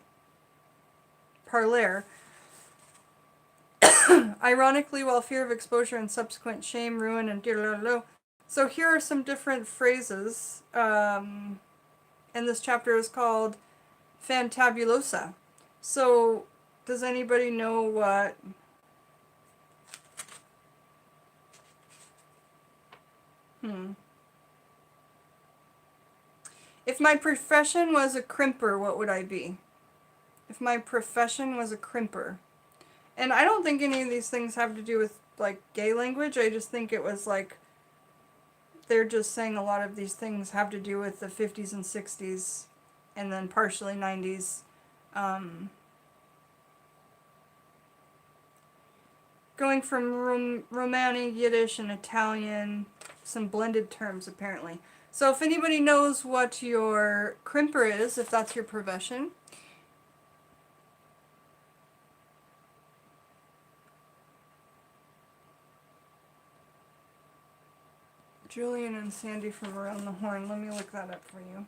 Ironically, while fear of exposure and subsequent shame, ruin, and so here are some different phrases, and this chapter is called Fantabulosa. So, does anybody know what if my profession was a crimper, what would I be? If my profession was a crimper. And I don't think any of these things have to do with, like, gay language. I just think it was, like, they're just saying a lot of these things have to do with the 50s and 60s, and then partially 90s. Going from Romani, Yiddish, and Italian, some blended terms, apparently. So if anybody knows what your crimper is, if that's your profession, Julian and Sandy from Around the Horn. Let me look that up for you.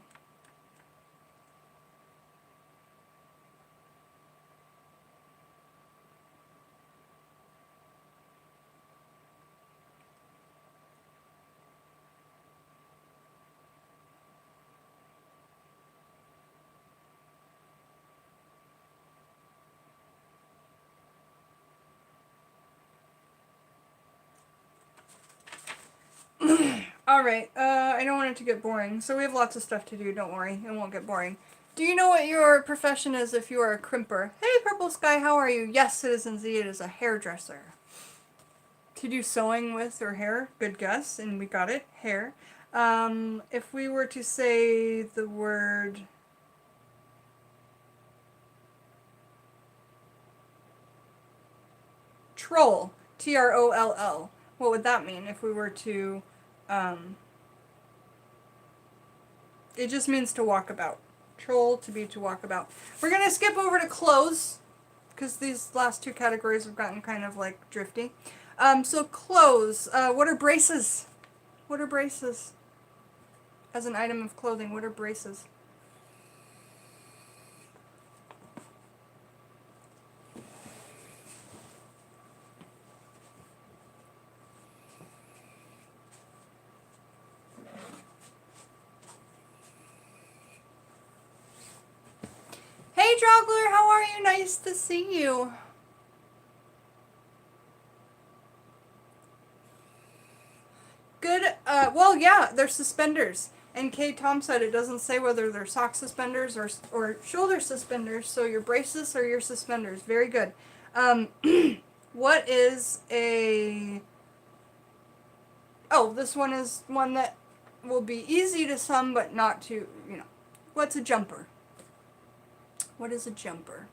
Alright, I don't want it to get boring, so we have lots of stuff to do, don't worry, it won't get boring. Do you know what your profession is if you are a crimper? Hey, Purple Sky, how are you? Yes, Citizen Z, it is a hairdresser. To do sewing with or hair, good guess, and we got it, hair. If we were to say the word troll, T-R-O-L-L, what would that mean if we were to, it just means to walk about. Troll, to be, to walk about. We're going to skip over to clothes, because these last two categories have gotten kind of, like, drifty. So clothes, what are braces? What are braces? As an item of clothing, what are braces? Hey, Drogler, how are you? Nice to see you. Good, well, yeah, they're suspenders. And Kay Tom said it doesn't say whether they're sock suspenders or shoulder suspenders, so your braces or your suspenders. Very good. What is a... Oh, this one is one that will be easy to some, but not to, you know. What's a jumper? What is a jumper?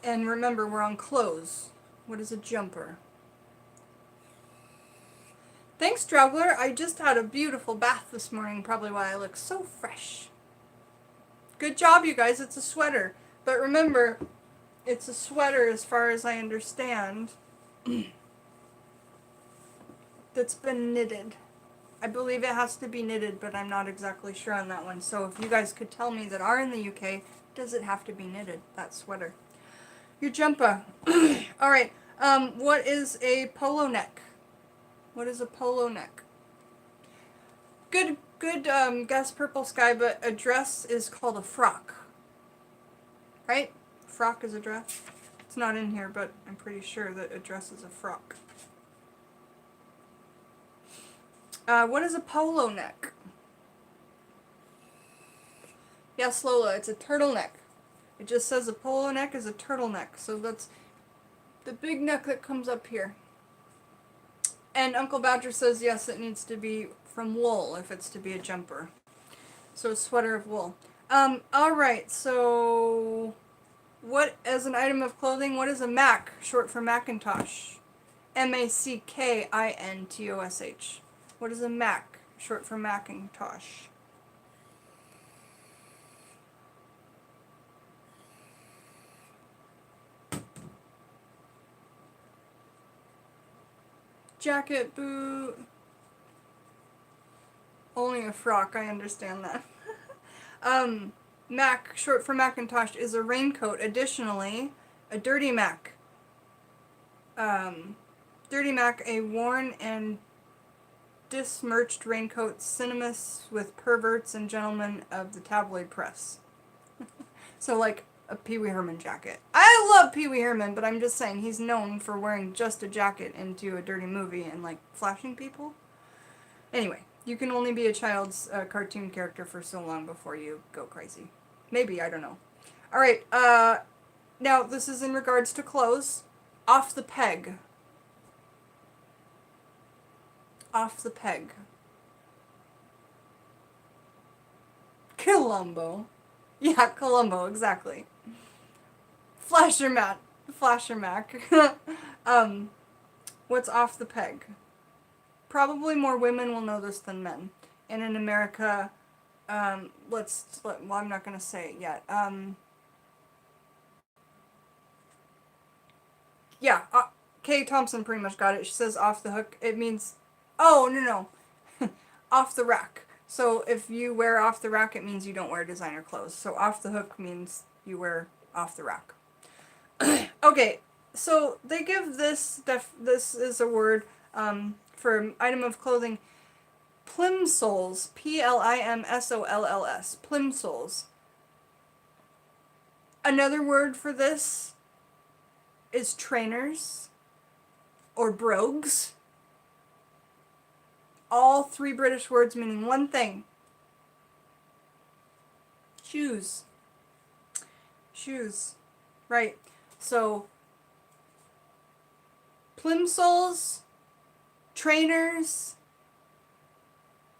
And remember, we're on clothes. What is a jumper? Thanks, Traveler. I just had a beautiful bath this morning, probably why I look so fresh. Good job, you guys. It's a sweater. But remember, it's a sweater as far as I understand that's been knitted. I believe it has to be knitted, but I'm not exactly sure on that one. So if you guys could tell me that are in the UK, does it have to be knitted, that sweater? Your jumper. Alright, what is a polo neck? What is a polo neck? Good guess, Purple Sky, but a dress is called a frock. Right? Frock is a dress. It's not in here, but I'm pretty sure that a dress is a frock. What is a polo neck? Yes, Lola, it's a turtleneck. It just says a polo neck is a turtleneck, so that's the big neck that comes up here. And Uncle Badger says yes, it needs to be from wool if it's to be a jumper. So a sweater of wool. Alright, so what, as an item of clothing, what is a Mac, short for Macintosh? Mackintosh. What is a Mac, short for Macintosh? Jacket, boot. Only a frock, I understand that. Mac, short for Macintosh, is a raincoat. Additionally, a dirty Mac. Dirty Mac, a worn and dismerched raincoat synonymous with perverts and gentlemen of the tabloid press. So, like a Pee Wee Herman jacket. I love Pee Wee Herman, but I'm just saying he's known for wearing just a jacket into a dirty movie and, like, flashing people. Anyway, you can only be a child's cartoon character for so long before you go crazy. Maybe, I don't know. Alright, now this is in regards to clothes. Off the peg. Off the peg. Columbo. Yeah, Columbo, exactly. Flasher Mac. What's off the peg? Probably more women will know this than men. And in America, well, I'm not going to say it yet. Yeah, Kay Thompson pretty much got it. She says off the hook. It means, oh, no. Off the rack. So if you wear off the rack, it means you don't wear designer clothes. So off the hook means you wear off the rack. Okay, so they give this is a word for an item of clothing, plimsolls, Plimsolls, plimsolls. Another word for this is trainers or brogues. All three British words meaning one thing. Shoes. Shoes. Right. So, plimsolls, trainers,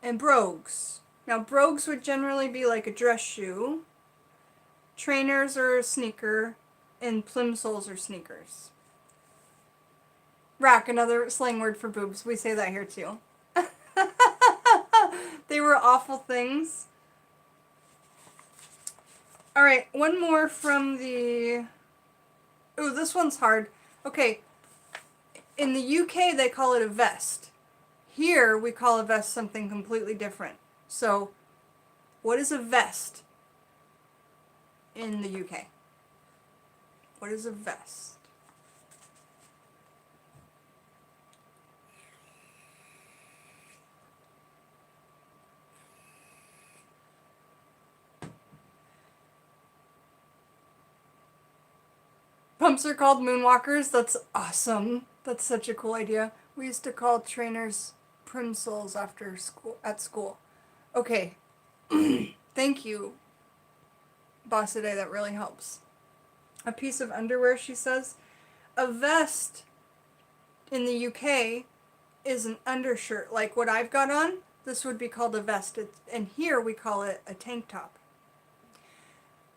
and brogues. Now, brogues would generally be like a dress shoe. Trainers are a sneaker, and plimsolls are sneakers. Rack, another slang word for boobs. We say that here too. They were awful things. Alright, one more from the... Ooh, this one's hard. Okay, in the UK they call it a vest. Here we call a vest something completely different. So, what is a vest in the UK? What is a vest? Pumps are called moonwalkers. That's awesome. That's such a cool idea. We used to call trainers plimsolls after school, at school. Okay. Thank you, Boss Today. That really helps. A piece of underwear, she says. A vest in the UK is an undershirt. Like what I've got on, this would be called a vest. And here we call it a tank top.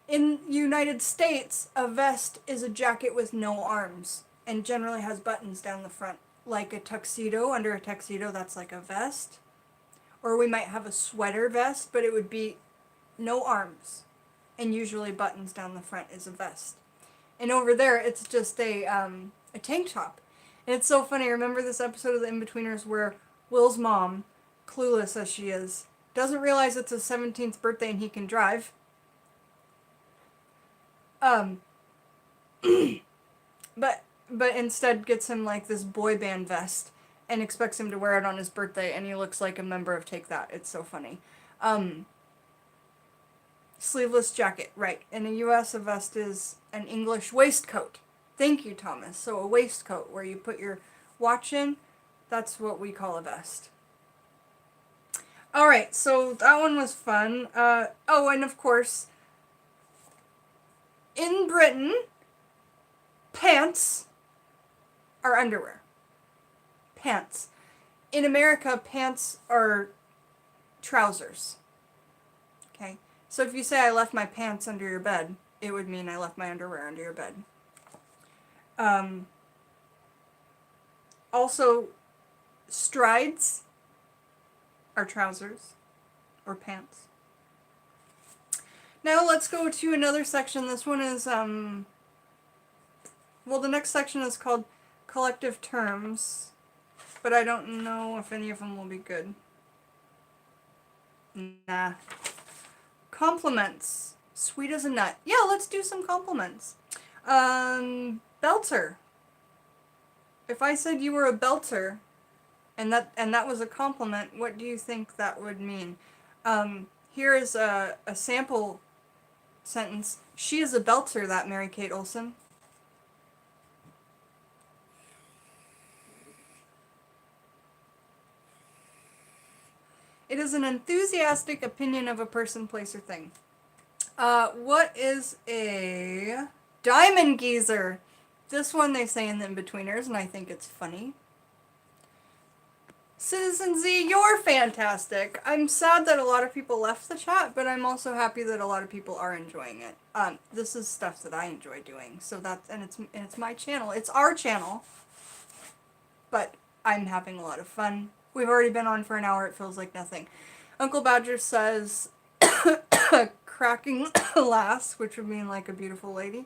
In the United States, a vest is a jacket with no arms and generally has buttons down the front. Like a tuxedo, under a tuxedo, that's like a vest. Or we might have a sweater vest, but it would be no arms. And usually buttons down the front is a vest. And over there, it's just a tank top. And it's so funny. Remember this episode of The In-Betweeners where Will's mom, clueless as she is, doesn't realize it's his 17th birthday and he can drive. But instead gets him like this boy band vest and expects him to wear it on his birthday, and he looks like a member of Take That. It's so funny. Sleeveless jacket, right. In the US, a vest is an English waistcoat. Thank you, Thomas. So a waistcoat where you put your watch in, that's what we call a vest. Alright, so that one was fun. Oh, and of course, in Britain, pants are underwear. Pants. In America, pants are trousers. Okay? So if you say I left my pants under your bed, it would mean I left my underwear under your bed. Also, strides are trousers or pants. Now let's go to another section. This one is, well, the next section is called collective terms, but I don't know if any of them will be good. Nah. Compliments. Sweet as a nut. Yeah, let's do some compliments. Belter. If I said you were a belter, and that was a compliment, what do you think that would mean? Here is a sample sentence. She is a belter, that Mary-Kate Olsen. It is an enthusiastic opinion of a person, place, or thing. What is a diamond geezer? This one they say in the in-betweeners, and I think it's funny. Citizen Z, you're fantastic. I'm sad that a lot of people left the chat, but I'm also happy that a lot of people are enjoying it. This is stuff that I enjoy doing, so that's and it's my channel. It's our channel, but I'm having a lot of fun. We've already been on for an hour. It feels like nothing. Uncle Badger says, cracking lass, which would mean like a beautiful lady.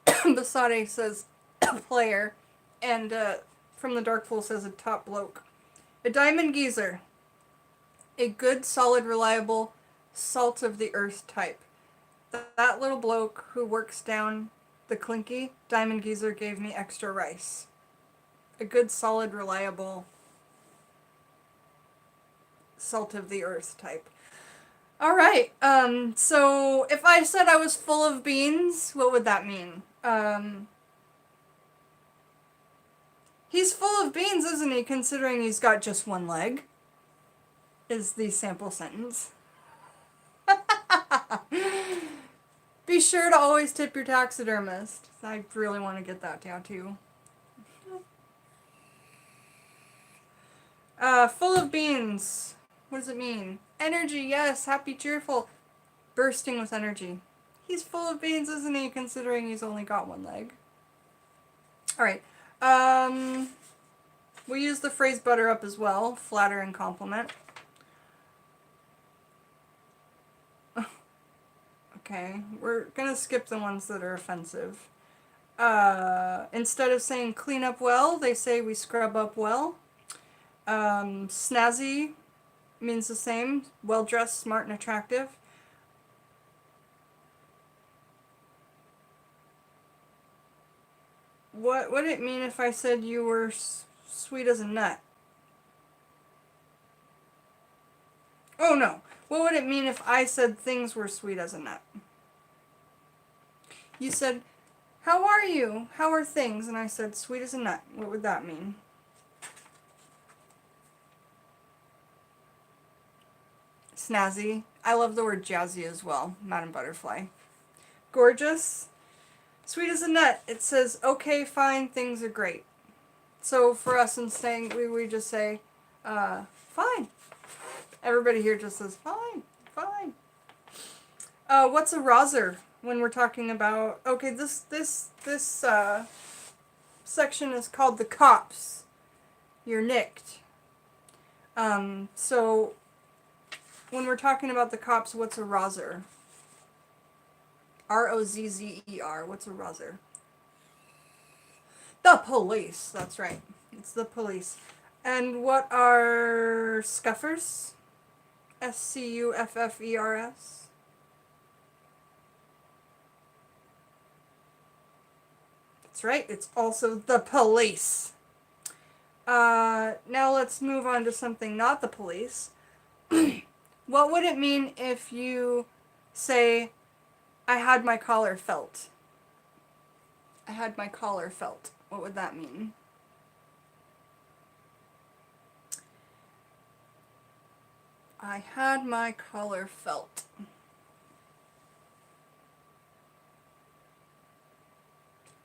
Basade says, player. And from the Dark Fool says, a top bloke. A diamond geezer. A good, solid, reliable, salt of the earth type. That little bloke who works down the Clinky, diamond geezer gave me extra rice. A good, solid, reliable, salt of the earth type. Alright, so if I said I was full of beans, what would that mean? He's full of beans, isn't he, considering he's got just one leg? Is the sample sentence. Be sure to always tip your taxidermist. I really want to get that tattoo. Full of beans. What does it mean? Energy, yes. Happy, cheerful. Bursting with energy. He's full of beans, isn't he, considering he's only got one leg? Alright. We use the phrase butter up as well. Flatter and compliment. Okay. We're gonna skip the ones that are offensive. Instead of saying clean up well, they say we scrub up well. Snazzy means the same. Well-dressed, smart, and attractive. What would it mean if I said you were sweet as a nut? Oh no. What would it mean if I said things were sweet as a nut? You said, how are you? How are things? And I said, sweet as a nut. What would that mean? Snazzy. I love the word jazzy as well. Madam Butterfly. Gorgeous. Sweet as a nut. It says, okay, fine, things are great. So for us in saying, we just say, fine. Everybody here just says, fine, fine. What's a roser when we're talking about, okay, this section is called the cops. You're nicked. So when we're talking about the cops, what's a roser? R-O-Z-Z-E-R. What's a roser? The police. That's right. It's the police. And what are scuffers? S-C-U-F-F-E-R-S. That's right. It's also the police. Now let's move on to something not the police. What would it mean if you say, I had my collar felt? I had my collar felt. What would that mean? I had my collar felt.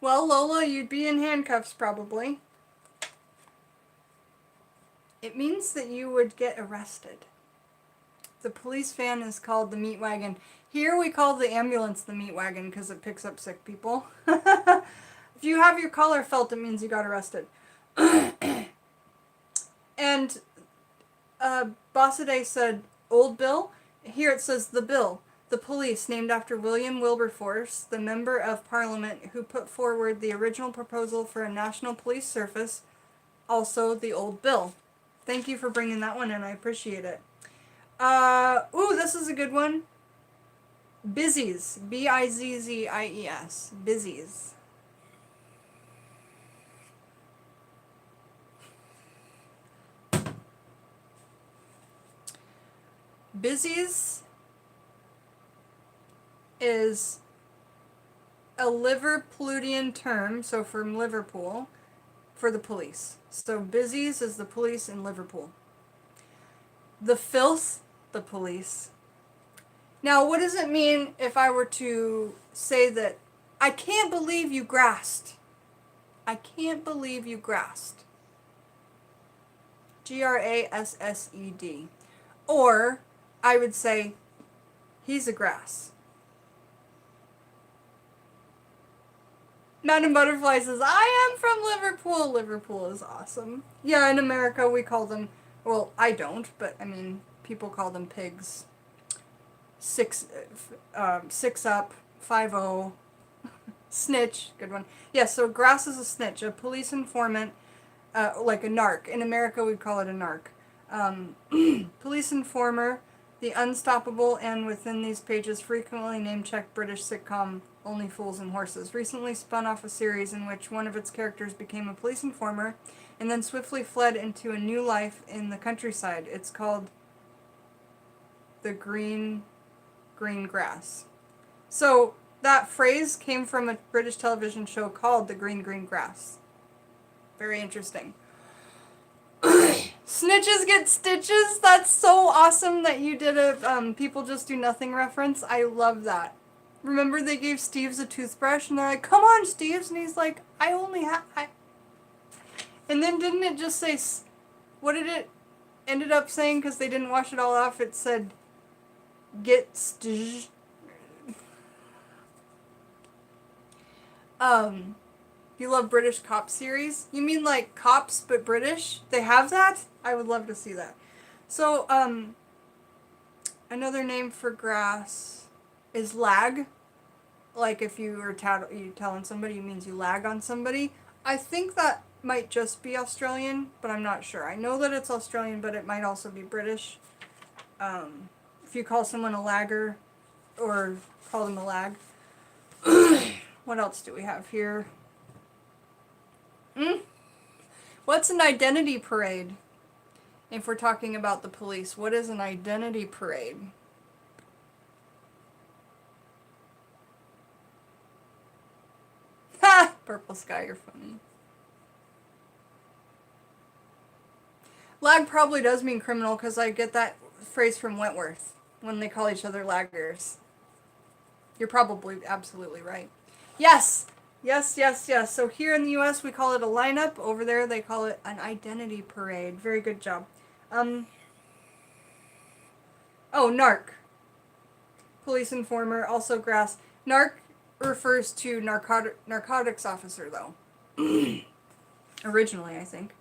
Well, Lola, you'd be in handcuffs probably. It means that you would get arrested. The police van is called the meat wagon. Here we call the ambulance the meat wagon because it picks up sick people. If you have your collar felt, it means you got arrested. And Bossaday said, Old Bill. Here it says the bill. The police, named after William Wilberforce, the member of Parliament who put forward the original proposal for a national police service, also the Old Bill. Thank you for bringing that one in. I appreciate it. Ooh, this is a good one. Bizzies. Bizzies. Bizzies. Bizzies is a Liverpudlian term, so from Liverpool, for the police. So Bizzies is the police in Liverpool. The filth, the police. Now, what does it mean if I were to say that I can't believe you grassed? I can't believe you grassed. Grassed. Or I would say, he's a grass. Madam Butterfly says, I am from Liverpool. Liverpool is awesome. Yeah, in America we call them, well, I don't, but I mean, people call them pigs. Six up, 5-0, snitch, good one. Yeah, so grass is a snitch, a police informant, like a narc. In America we'd call it a narc. Police informer, the unstoppable, and within these pages frequently name-checked British sitcom Only Fools and Horses, recently spun off a series in which one of its characters became a police informer and then swiftly fled into a new life in the countryside. It's called The Green Grass. So that phrase came from a British television show called The Green Grass. Very interesting. Snitches get stitches. That's so awesome that you did a people just do nothing reference. I love that. Remember they gave Steve's a toothbrush and they're like, come on, Steve's, and he's like, I only have. And then didn't it just say, what did it ended up saying? Because they didn't wash it all off. It said, get stitch. You love British cop series? You mean like Cops but British? They have that? I would love to see that. So, another name for grass is lag. Like if you were you telling somebody, it means you lag on somebody. I think that might just be Australian, but I'm not sure. I know that it's Australian, but it might also be British. If you call someone a lagger or call them a lag. What else do we have here? What's an identity parade? If we're talking about the police, what is an identity parade? Ha! Purple sky, you're funny. Lag probably does mean criminal because I get that phrase from Wentworth when they call each other laggers. You're probably absolutely right. Yes! Yes, yes, yes. So here in the U.S. we call it a lineup. Over there they call it an identity parade. Very good job. Oh, narc. Police informer, also grass. Narc refers to narcotics officer, though. Originally, I think.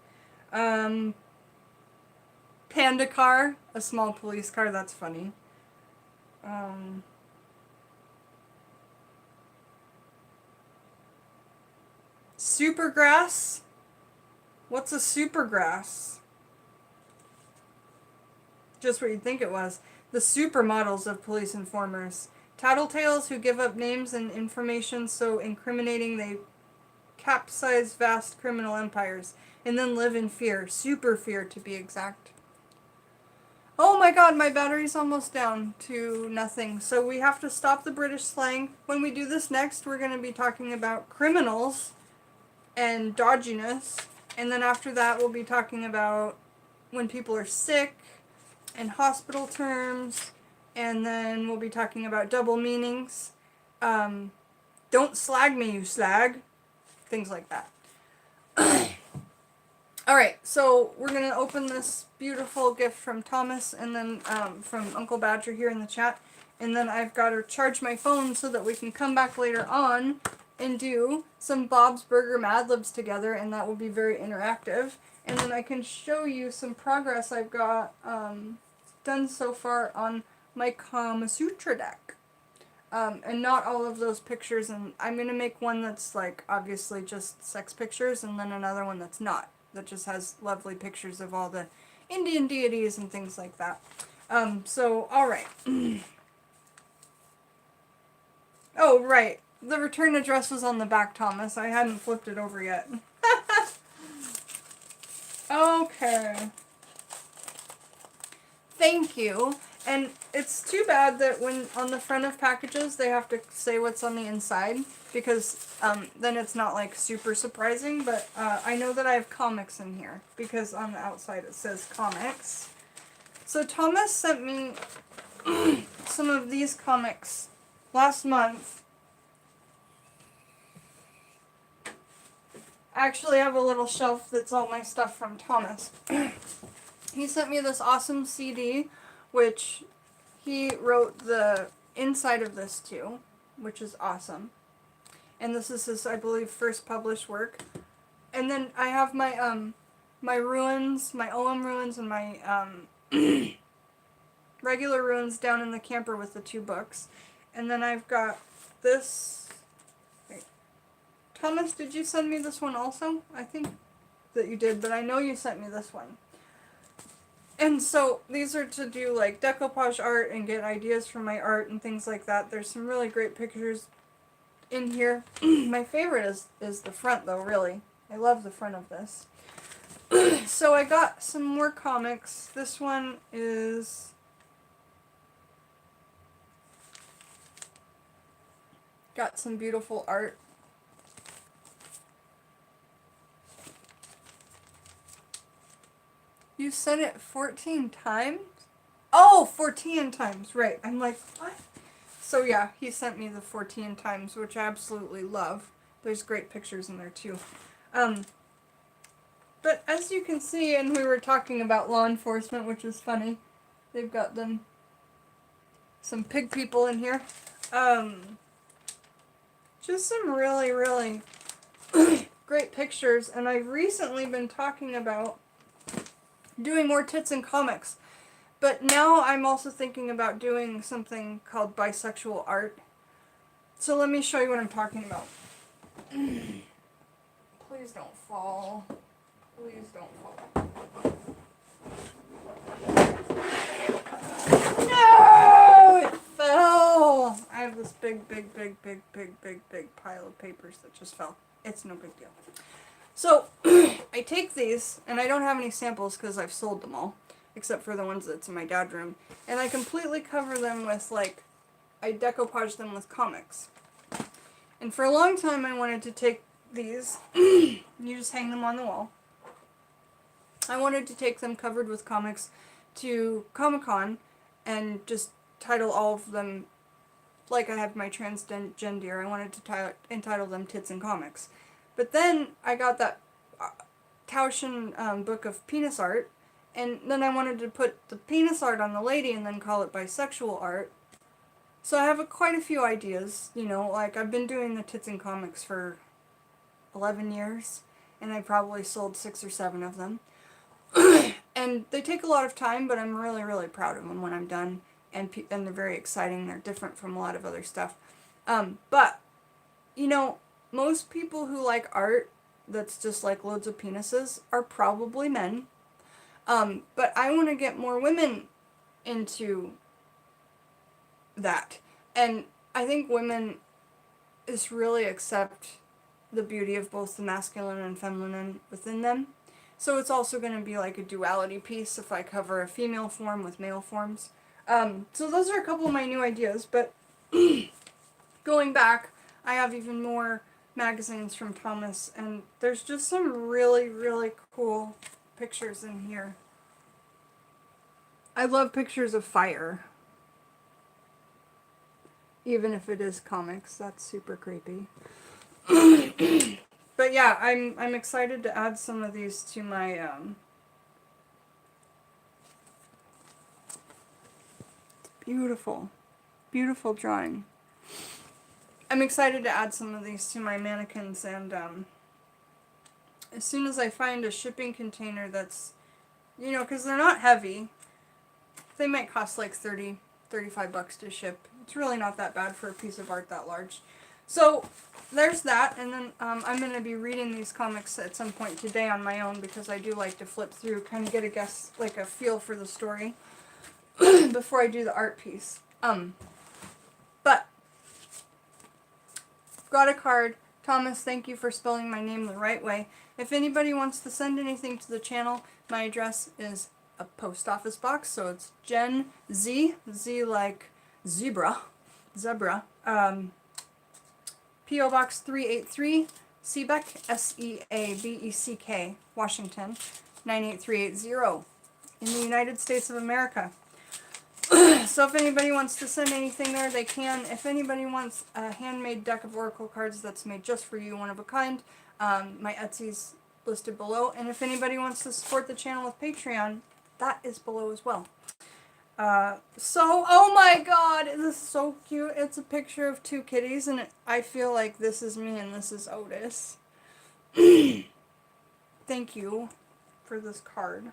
Panda car, a small police car. That's funny. Supergrass? What's a supergrass? Just what you'd think it was. The supermodels of police informers. Tattletales who give up names and information so incriminating they capsize vast criminal empires and then live in fear. Super fear, to be exact. Oh my god, my battery's almost down to nothing. So we have to stop the British slang. When we do this next, we're going to be talking about criminals and dodginess, and then after that we'll be talking about when people are sick and hospital terms, and then we'll be talking about double meanings. Don't slag me, you slag. Things like that. Alright, so we're going to open this beautiful gift from Thomas and then from Uncle Badger here in the chat. And then I've got to charge my phone so that we can come back later on and do some Bob's Burger Mad Libs together, and that will be very interactive. And then I can show you some progress I've got done so far on my Kama Sutra deck. And not all of those pictures, and I'm going to make one that's like obviously just sex pictures, and then another one that's not, that just has lovely pictures of all the Indian deities and things like that. So, alright. Oh, right. The return address was on the back, Thomas. I hadn't flipped it over yet. Okay. Thank you. And it's too bad that when on the front of packages they have to say what's on the inside, because then it's not like super surprising, but I know that I have comics in here because on the outside it says comics. So Thomas sent me some of these comics last month. I actually have a little shelf that's all my stuff from Thomas. He sent me this awesome CD, which he wrote the inside of this too, which is awesome. And this is his, I believe, first published work. And then I have my my ruins, my OM ruins, and my regular ruins down in the camper with the 2 books. And then I've got this. Wait. Thomas, did you send me this one also? I think that you did, but I know you sent me this one. And so these are to do like decoupage art and get ideas for my art and things like that. There's some really great pictures in here. My favorite is the front though, really. I love the front of this. So I got some more comics. This one is got some beautiful art. You said it 14 times? Oh, 14 times, right. I'm like, what? So yeah, he sent me the 14 times, which I absolutely love. There's great pictures in there too. But as you can see, and we were talking about law enforcement, which is funny. They've got them, some pig people in here. Just some really, really great pictures. And I've recently been talking about doing more tits in comics. But now I'm also thinking about doing something called bisexual art. So let me show you what I'm talking about. Please don't fall. Please don't fall. No! It fell! I have this big pile of papers that just fell. It's no big deal. So, I take these, and I don't have any samples because I've sold them all, except for the ones that's in my dad's room, and I completely cover them with, like, I decoupage them with comics. And for a long time I wanted to take these, you just hang them on the wall. I wanted to take them covered with comics to Comic-Con and just title all of them, like I have my transgender, I wanted to entitle them Tits and Comics. But then I got that Tauschen book of penis art, and then I wanted to put the penis art on the lady and then call it bisexual art. So I have quite a few ideas, you know, like I've been doing the Tits and Comics for 11 years, and I probably sold 6 or 7 of them. And they take a lot of time, but I'm really, really proud of them when I'm done, and they're very exciting. They're different from a lot of other stuff. But, you know, most people who like art that's just like loads of penises are probably men. But I want to get more women into that. And I think women just really accept the beauty of both the masculine and feminine within them. So it's also going to be like a duality piece if I cover a female form with male forms. So those are a couple of my new ideas, but going back, I have even more magazines from Thomas, and there's just some really, really cool pictures in here. I love pictures of fire. Even if it is comics, that's super creepy. But yeah, I'm excited to add some of these to my beautiful, beautiful drawing. I'm excited to add some of these to my mannequins, and as soon as I find a shipping container that's, you know, because they're not heavy, they might cost like $35 to ship. It's really not that bad for a piece of art that large. So there's that, and then I'm going to be reading these comics at some point today on my own, because I do like to flip through, kind of get a feel for the story before I do the art piece. But got a card. Thomas, thank you for spelling my name the right way. If anybody wants to send anything to the channel, my address is a post office box, so it's Gen Z like zebra, P.O. Box 383, Seebeck, Seabeck, Washington, 98380, in the United States of America. So if anybody wants to send anything there, they can. If anybody wants a handmade deck of oracle cards that's made just for you, one of a kind, my Etsy's listed below. And if anybody wants to support the channel with Patreon, that is below as well. Oh my god, this is so cute. It's a picture of two kitties, and I feel like this is me and this is Otis. Thank you for this card.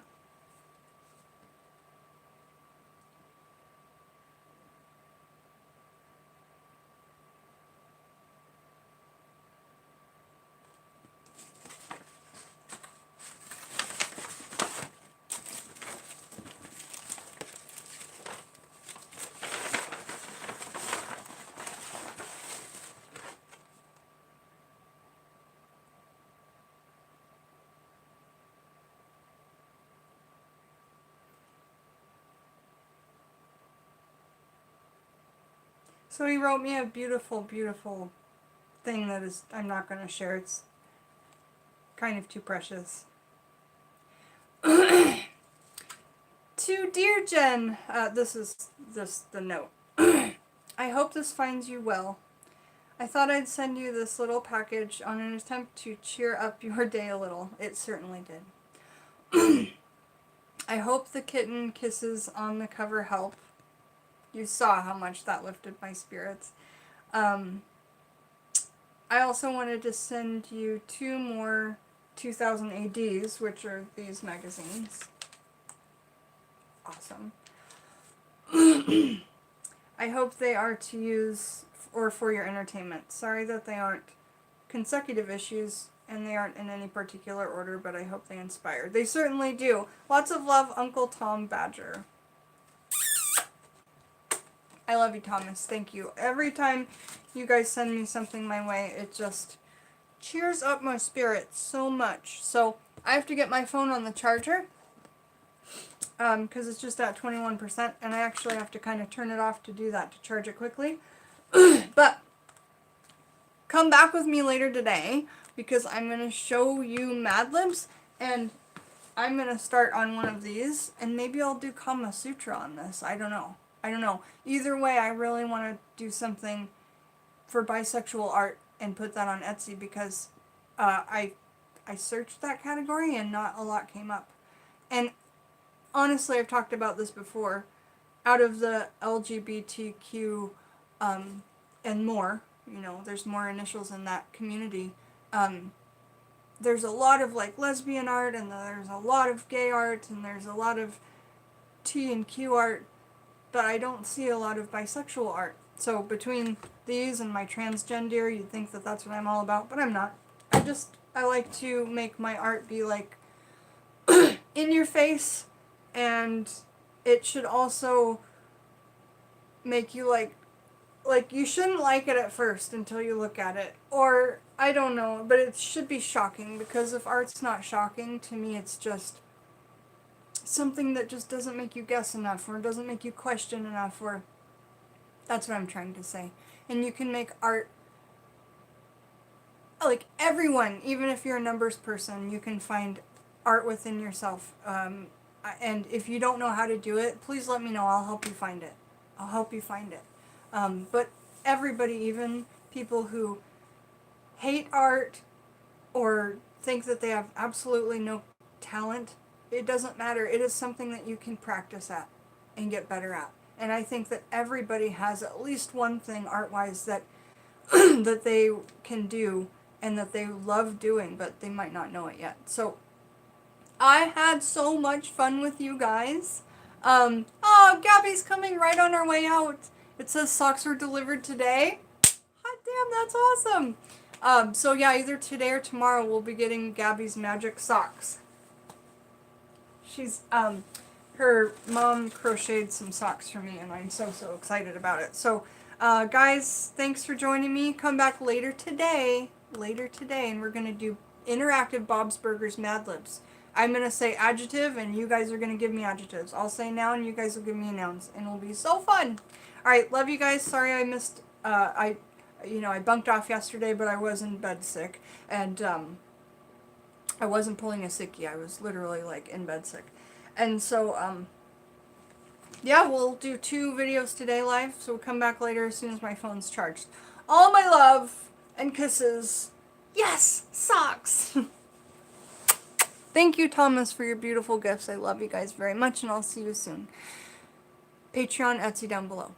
So he wrote me a beautiful, beautiful thing that is, I'm not going to share. It's kind of too precious. To Dear Jen, this is just the note. I hope this finds you well. I thought I'd send you this little package on an attempt to cheer up your day a little. It certainly did. I hope the kitten kisses on the cover help. You saw how much that lifted my spirits. I also wanted to send you 2 more 2000 ADs, which are these magazines. Awesome. I hope they are to use or for your entertainment. Sorry that they aren't consecutive issues and they aren't in any particular order, but I hope they inspire. They certainly do. Lots of love, Uncle Tom Badger. I love you, Thomas. Thank you. Every time you guys send me something my way, it just cheers up my spirits so much. So I have to get my phone on the charger because it's just at 21%, and I actually have to kind of turn it off to do that, to charge it quickly. But come back with me later today because I'm going to show you Mad Libs, and I'm going to start on one of these, and maybe I'll do Kama Sutra on this. I don't know. Either way, I really want to do something for bisexual art and put that on Etsy because I searched that category and not a lot came up. And honestly, I've talked about this before. Out of the LGBTQ and more, there's more initials in that community. There's a lot of like lesbian art, and there's a lot of gay art, and there's a lot of T and Q art, but I don't see a lot of bisexual art. So between these and my transgender, you'd think that that's what I'm all about, but I'm not. I like to make my art be like in your face, and it should also make you like you shouldn't like it at first until you look at it. Or, I don't know, but it should be shocking, because if art's not shocking, to me it's just something that just doesn't make you guess enough, or doesn't make you question enough, or that's what I'm trying to say. And you can make art, like everyone, even if you're a numbers person, you can find art within yourself. And if you don't know how to do it, please let me know. I'll help you find it. But everybody, even people who hate art, or think that they have absolutely no talent, it doesn't matter. It is something that you can practice at and get better at. And I think that everybody has at least one thing art-wise that that they can do and that they love doing, but they might not know it yet. So I had so much fun with you guys. Oh, Gabby's coming right on our way out. It says socks were delivered today. Hot damn, that's awesome. So yeah, either today or tomorrow we'll be getting Gabby's magic socks. She's, her mom crocheted some socks for me and I'm so excited about it. So, guys, thanks for joining me. Come back later today, and we're going to do interactive Bob's Burgers Mad Libs. I'm going to say adjective and you guys are going to give me adjectives. I'll say noun, you guys will give me nouns, and it'll be so fun. Alright, love you guys. Sorry I missed, I bunked off yesterday, but I was in bed sick, and, I wasn't pulling a sickie. I was literally, like, in bed sick. And so, yeah, we'll do 2 videos today live, so we'll come back later as soon as my phone's charged. All my love and kisses. Yes! Socks! Thank you, Thomas, for your beautiful gifts. I love you guys very much, and I'll see you soon. Patreon, Etsy down below.